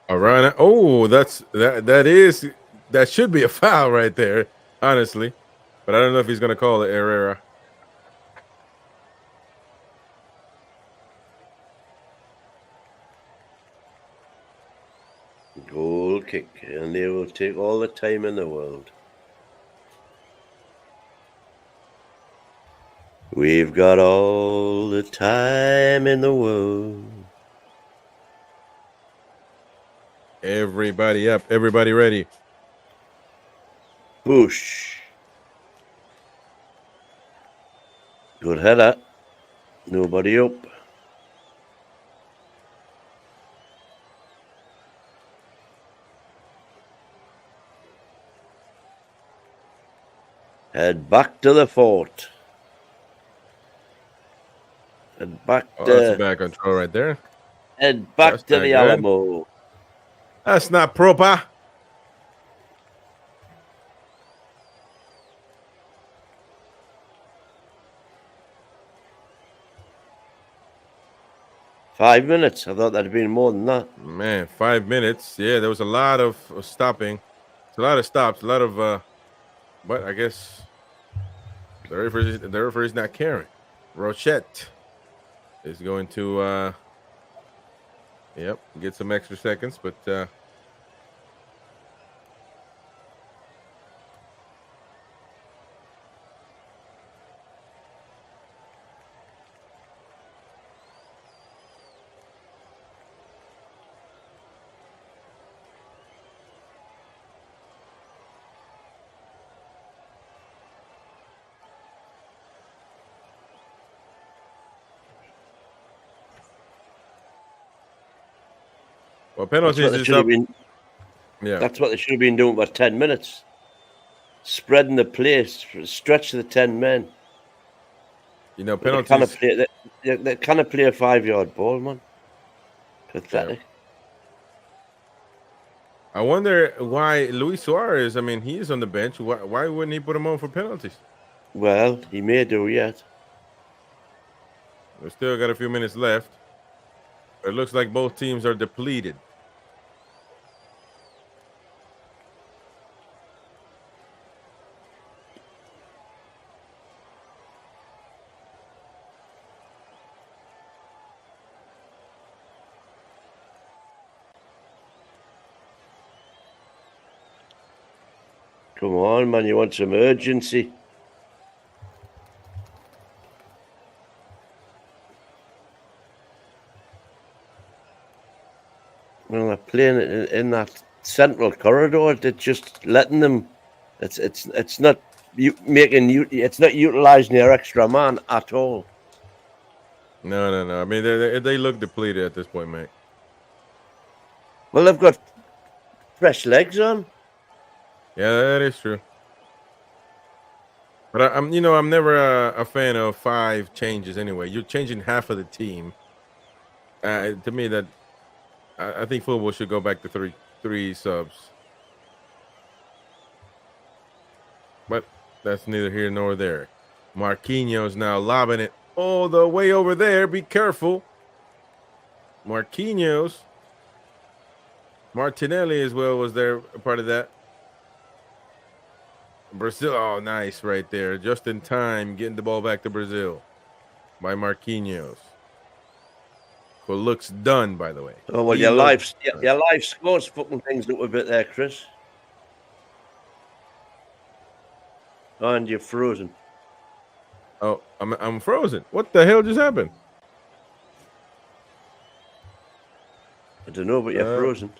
Arana. Oh, that should be a foul right there, honestly. But I don't know if he's gonna call it Herrera. Goal kick, and they will take all the time in the world. We've got all the time in the world. Everybody up, everybody ready. Push. Good header. Nobody up. Head back to the fort. Head back to... That's bad control right there. Head back to the Alamo. That's not proper. $5 minutes. I thought that'd been more than that. Man, 5 minutes. Yeah, there was a lot of stopping. It's a lot of stops. A lot of but I guess the referee's not caring. Rochette is going to get some extra seconds, but well, penalties is up. That's what they should have been doing for 10 minutes. Spreading the place, stretch the 10 men. You know, penalties. They kind of play a 5-yard ball, man. Pathetic. I wonder why Luis Suarez, I mean, he is on the bench. Why wouldn't he put him on for penalties? Well, he may do yet. We've still got a few minutes left. It looks like both teams are depleted. Come on, man. You want some urgency. Well, they're playing it in that central corridor. They're just letting them. It's not making you. It's not utilizing their extra man at all. No. I mean, they look depleted at this point, mate. Well, they've got fresh legs on. Yeah, that is true. But I'm never a fan of 5 changes anyway. You're changing half of the team. To me, that I think football should go back to three subs. But that's neither here nor there. Marquinhos now lobbing it all the way over there. Be careful. Marquinhos. Martinelli as well was there, a part of that. Brazil, oh, nice right there. Just in time, getting the ball back to Brazil by Marquinhos. Who looks done, by the way. Oh well, He your looks life scores fucking things up a bit there, Chris. Oh, and you're frozen. Oh, I'm frozen. What the hell just happened? I don't know, but you're frozen.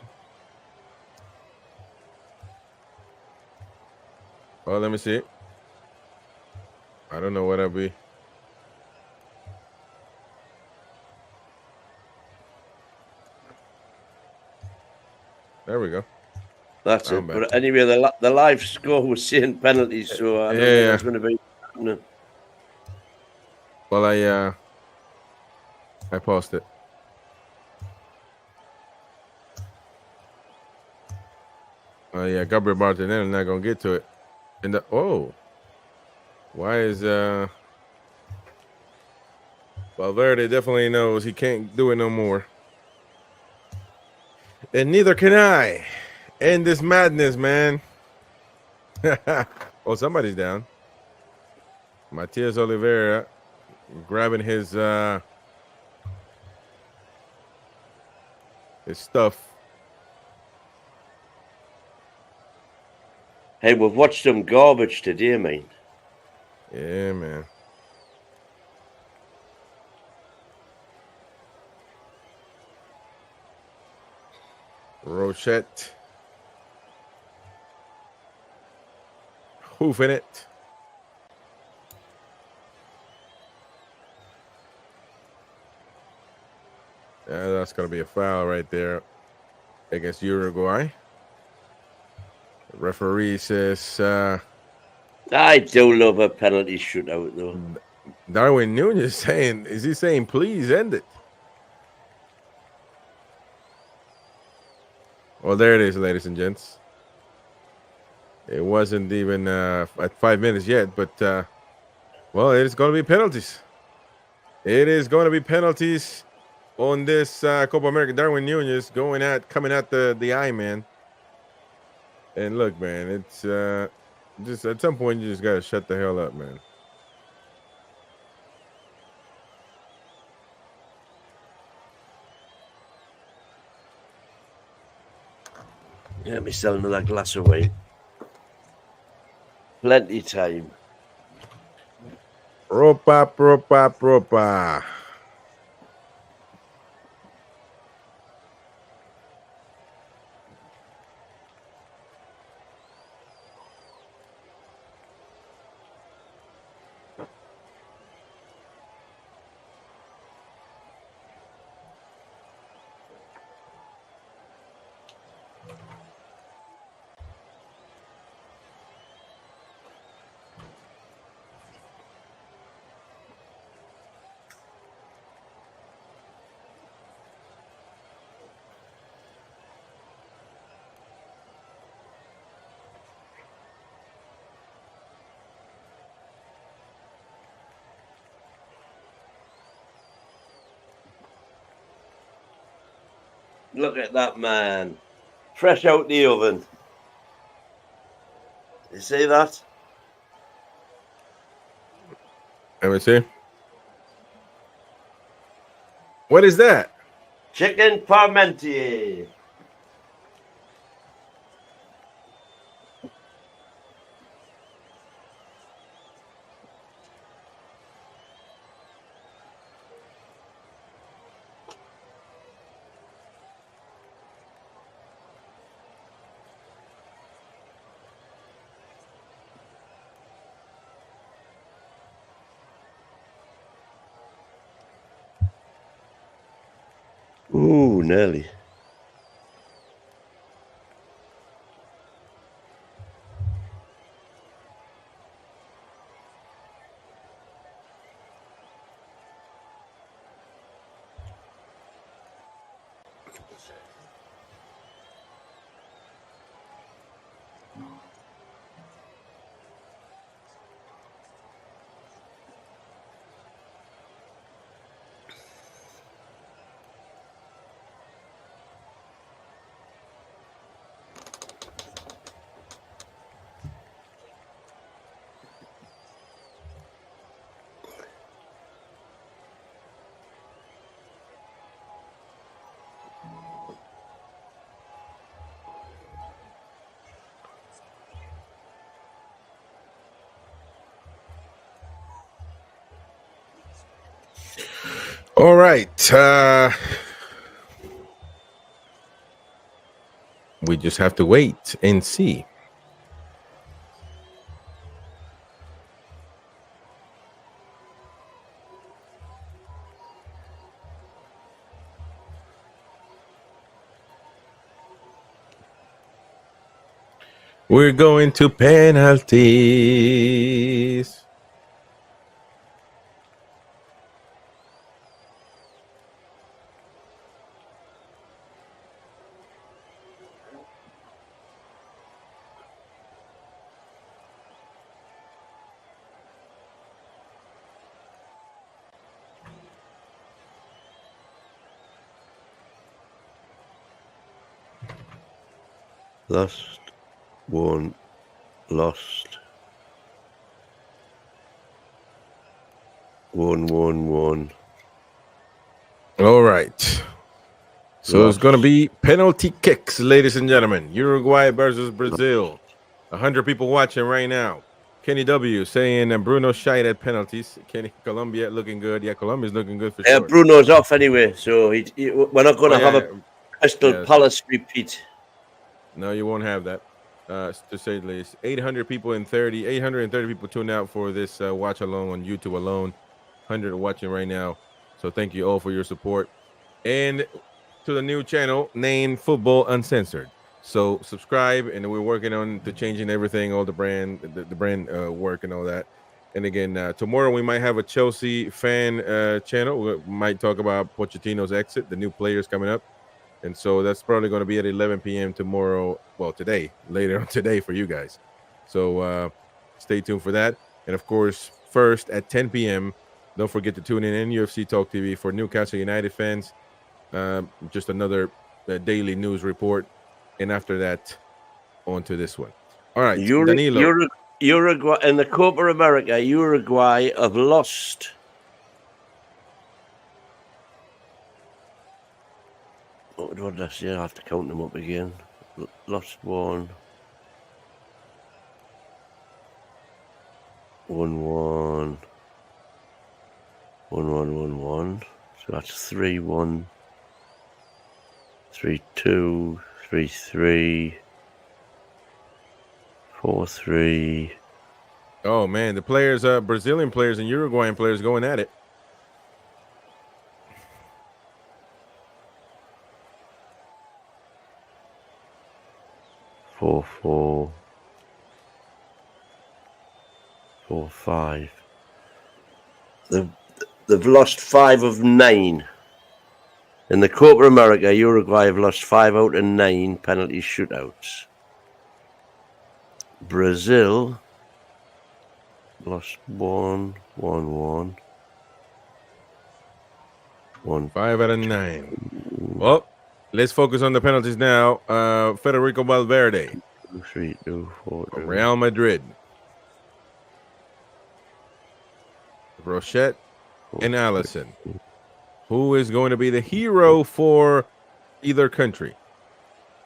Well, let me see. I don't know what I'll be. There we go. That's it. But anyway, the live score was saying penalties, so I don't think it's going to be happening. Well, I paused it. Oh yeah, Gabriel Martinelli not gonna get to it. And why is Valverde definitely knows he can't do it no more. And neither can I. End this madness, man. Oh, somebody's down. Matias Oliveira grabbing his stuff. Hey, we've watched some garbage today, mate. Yeah, man. Rochette. Hoofing it. Yeah, that's going to be a foul right there against Uruguay. The referee says... I do love a penalty shootout, though. Darwin Nunez saying, is he saying, please end it? Well, there it is, ladies and gents. It wasn't even at 5 minutes yet, but, well, it is going to be penalties. It is going to be penalties on this Copa America. Darwin Nunez coming at the eye, man. And look, man, it's just at some point you just got to shut the hell up, man. Let me sell another glass of wine. Plenty time. Ropa. Look at that, man. Fresh out the oven. You see that? Let me see. What is that? Chicken parmentier. Ooh, nearly. All right. We just have to wait and see. We're going to penalties. Lost. Won. Lost. Won. All right. So it's going to be penalty kicks, ladies and gentlemen. Uruguay versus Brazil. 100 people watching right now. Kenny W saying Bruno shied at penalties. Kenny, Colombia looking good. Yeah, Colombia's looking good for sure. Bruno's off anyway, so we're not going to have a Crystal Palace repeat. No, you won't have that. To say the least, 800 people in 830 people tuned out for this watch along on YouTube alone. 100 watching right now. So thank you all for your support. And to the new channel, named Football Uncensored. So subscribe, and we're working on the changing everything, all the brand work and all that. And again, tomorrow we might have a Chelsea fan channel. We might talk about Pochettino's exit, the new players coming up. And so that's probably going to be at 11 p.m. tomorrow. Well, today, later on today for you guys. So stay tuned for that. And of course, first at 10 p.m., don't forget to tune in UFC Talk TV for Newcastle United fans. Just another daily news report. And after that, on to this one. All right, Danilo. Uruguay in the Copa America, Uruguay have lost. What did I say? I have to count them up again. Lost one. 1-1. 1-1. So that's 3-1. 3-2. 3-3. 4-3. Oh man, the players, Brazilian players and Uruguayan players going at it. 4-4. 4-5. They've lost 5 of 9. In the Copa America, Uruguay have lost 5 out of 9 penalty shootouts. Brazil lost 1-1. 5 out of 9. Well, let's focus on the penalties now. Federico Valverde. 3-2, 4-2. Real Madrid. Rochette and Allison. Who is going to be the hero for either country?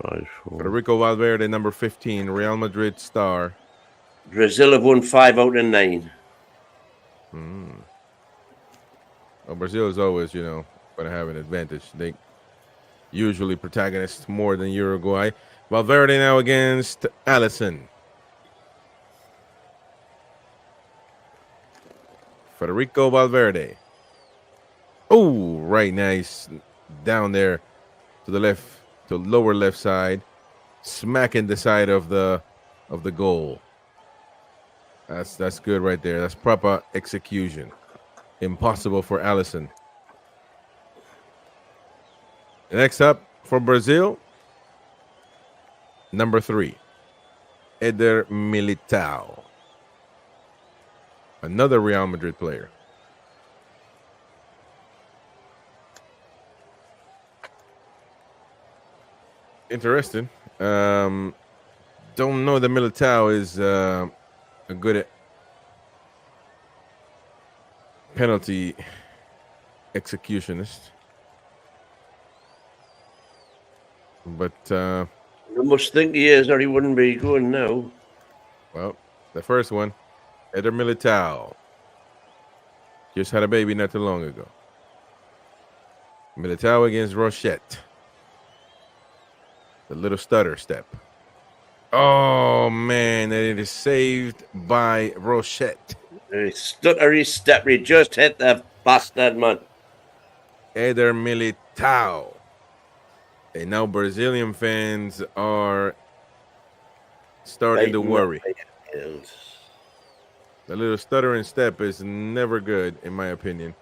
5-4. Federico Valverde, number 15, Real Madrid star. Brazil have won 5 out of 9. Well, Brazil is always, going to have an advantage. They usually protagonists more than Uruguay. Valverde now against Allison. Federico Valverde. Oh, right, nice. down there to the left, to lower left side, smacking the side of the goal. That's good right there. That's proper execution. Impossible for Allison. Next up for Brazil, number 3, Eder Militao, another Real Madrid player. Interesting. Don't know that Militao is a good penalty executionist, but I must think he is, or he wouldn't be going now. Well, the first one, Eder Militao, just had a baby not too long ago. Militao against Rochette. The little stutter step. Oh, man, and it is saved by Rochette. Stuttery step. He just hit the bastard, man. Eder Militao. And now Brazilian fans are starting to worry. The little stuttering step is never good, in my opinion.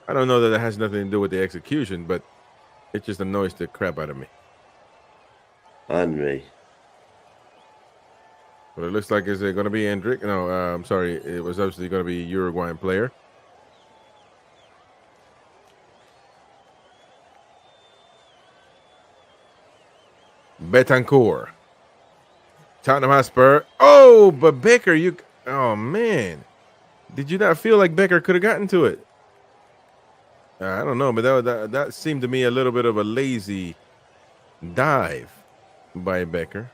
I don't know that it has nothing to do with the execution, but it just annoys the crap out of me. And me. But it looks like, is it going to be Hendrick? No, I'm sorry. It was obviously going to be a Uruguayan player. Betancourt. Tottenham Hotspur. Oh, but Becker, oh, man. Did you not feel like Becker could have gotten to it? I don't know, but that seemed to me a little bit of a lazy dive by Becker.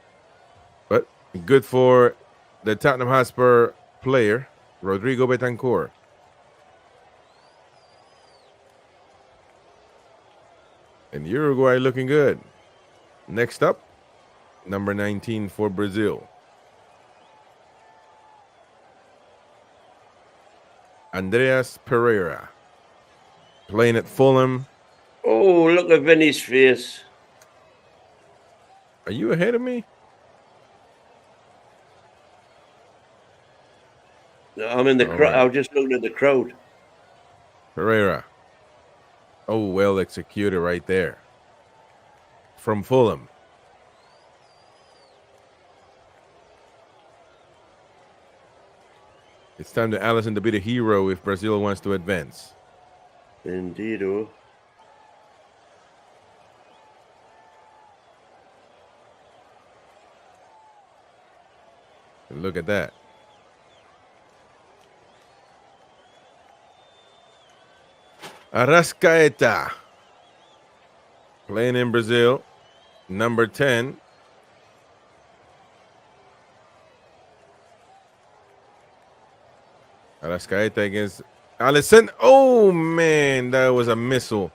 But good for the Tottenham Hotspur player, Rodrigo Betancourt. And Uruguay looking good. Next up, number 19 for Brazil. Andreas Pereira. Playing at Fulham. Oh, look at Vinny's face. Are you ahead of me? I'm in the crowd. Right. I was just looking at the crowd. Pereira. Oh, well executed right there. From Fulham. It's time to Allison to be the hero if Brazil wants to advance. Indeed, oh. Look at that. Arrascaeta. Playing in Brazil. Number 10. Arrascaeta against Alisson. Oh, man, that was a missile.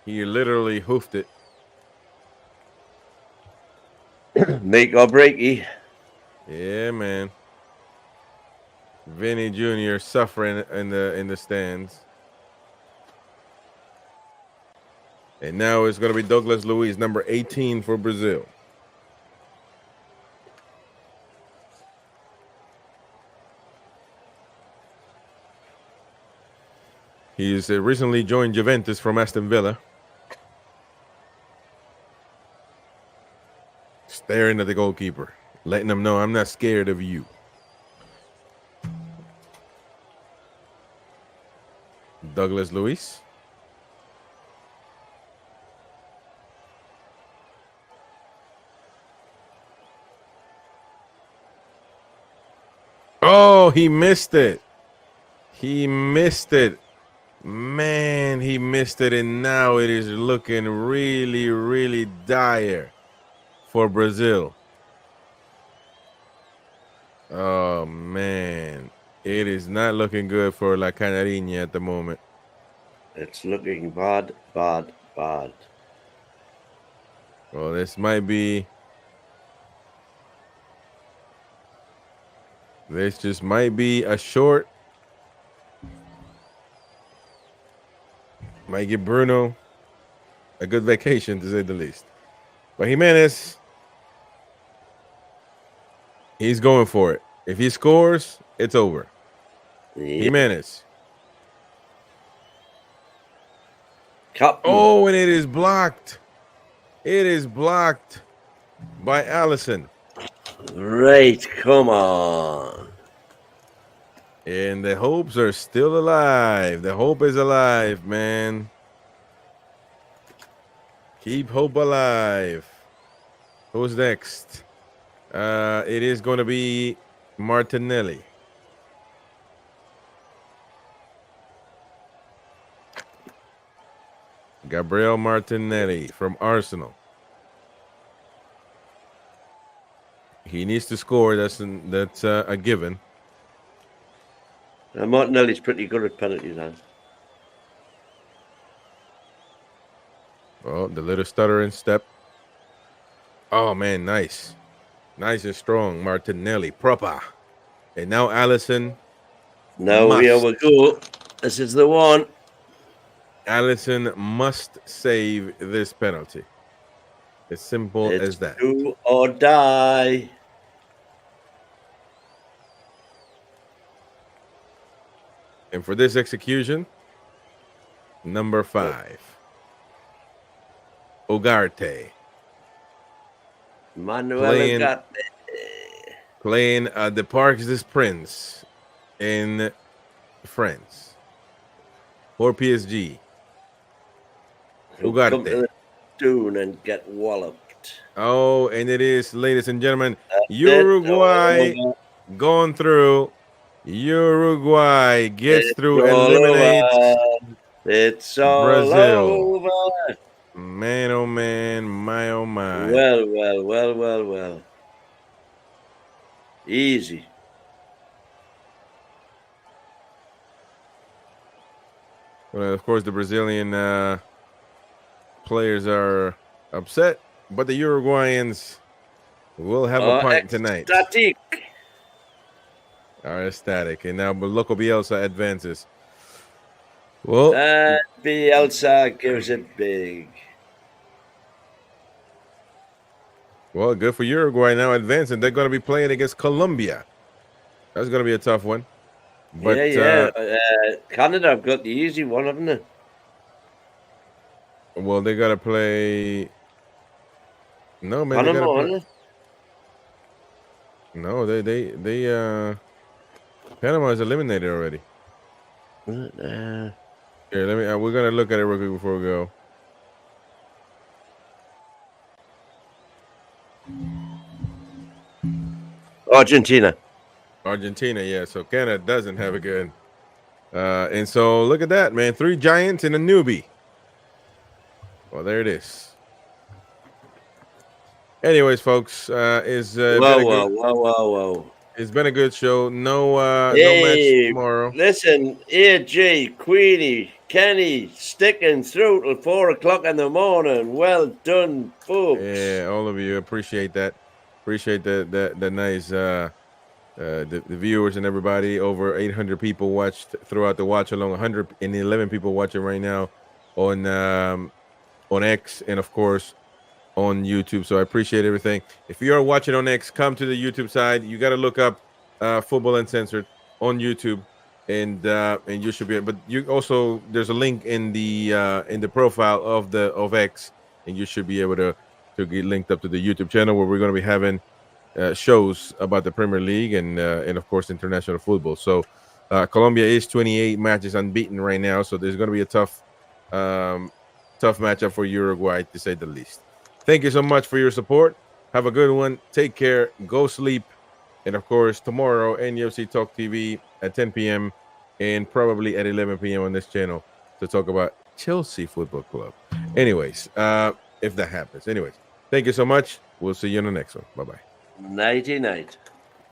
He literally hoofed it. Make or breaky. Yeah, man. Vinny Jr. suffering in the stands. And now it's going to be Douglas Luiz, number 18 for Brazil. He's recently joined Juventus from Aston Villa. Staring at the goalkeeper, letting him know, I'm not scared of you. Douglas Luiz. Oh, he missed it. He missed it. Man, he missed it, and now it is looking really, really dire for Brazil. Oh, man. It is not looking good for La Canarinha at the moment. It's looking bad, bad, bad. Well, this might be This just might be a short. Might give Bruno a good vacation, to say the least. But Jimenez, he's going for it. If he scores, it's over. Yeah. Jimenez. Captain. Oh, and it is blocked. It is blocked by Allison. Right, come on. And the hopes are still alive. The hope is alive, man. Keep hope alive. Who's next? It is going to be Martinelli. Gabriel Martinelli from Arsenal. He needs to score. That's a given. Martinelli's pretty good at penalties, man. Oh, the little stuttering step. Oh, man, nice. Nice and strong. Martinelli, proper. And now Allison. Now here we go. This is the one. Allison must save this penalty. As simple as that. Do or die. And for this execution, number 5. Ugarte. Manuel Ugarte. Playing the Parcs des Princes in France. For PSG. Come to the tune and get walloped. Oh, and it is, ladies and gentlemen, Uruguay going through. Uruguay gets through, eliminates It's all Brazil. over. Man, oh man, my oh my. Well. Easy. Well, of course, the Brazilian players are upset, but the Uruguayans will have a pint tonight. Ecstatic. Are ecstatic, and now Loco Bielsa advances. Well, Bielsa gives it big. Well, good for Uruguay now advancing. They're going to be playing against Colombia. That's going to be a tough one. But, Canada have got the easy one, haven't they? Well, they got to play. No, man. Panama, they No, they Panama is eliminated already. Here, let me. We're gonna look at it real quick before we go. Argentina, yeah. So Canada doesn't have a good. And so look at that, man. 3 giants and a newbie. Well, there it is. Anyways, folks, whoa. It's been a good show. No match tomorrow. Listen, AJ, Queenie, Kenny, sticking through till 4 o'clock in the morning. Well done, folks. Yeah, all of you appreciate that. Appreciate the nice the viewers and everybody. Over 800 people watched throughout the watch along. 111 people watching right now on X and of course on YouTube. So I appreciate everything. If you are watching on X, come to the YouTube side. You got to look up Football Uncensored on YouTube, and you should be. But you also, there's a link in the profile of X, and you should be able to get linked up to the YouTube channel where we're going to be having shows about the Premier League and of course international football. So Colombia is 28 matches unbeaten right now, so there's going to be a tough matchup for Uruguay, to say the least. Thank you so much for your support. Have a good one. Take care. Go sleep. And, of course, tomorrow, NUFC Talk TV at 10 p.m. and probably at 11 p.m. on this channel to talk about Chelsea Football Club. Anyways, if that happens. Anyways, thank you so much. We'll see you on the next one. Bye-bye. Nighty-night.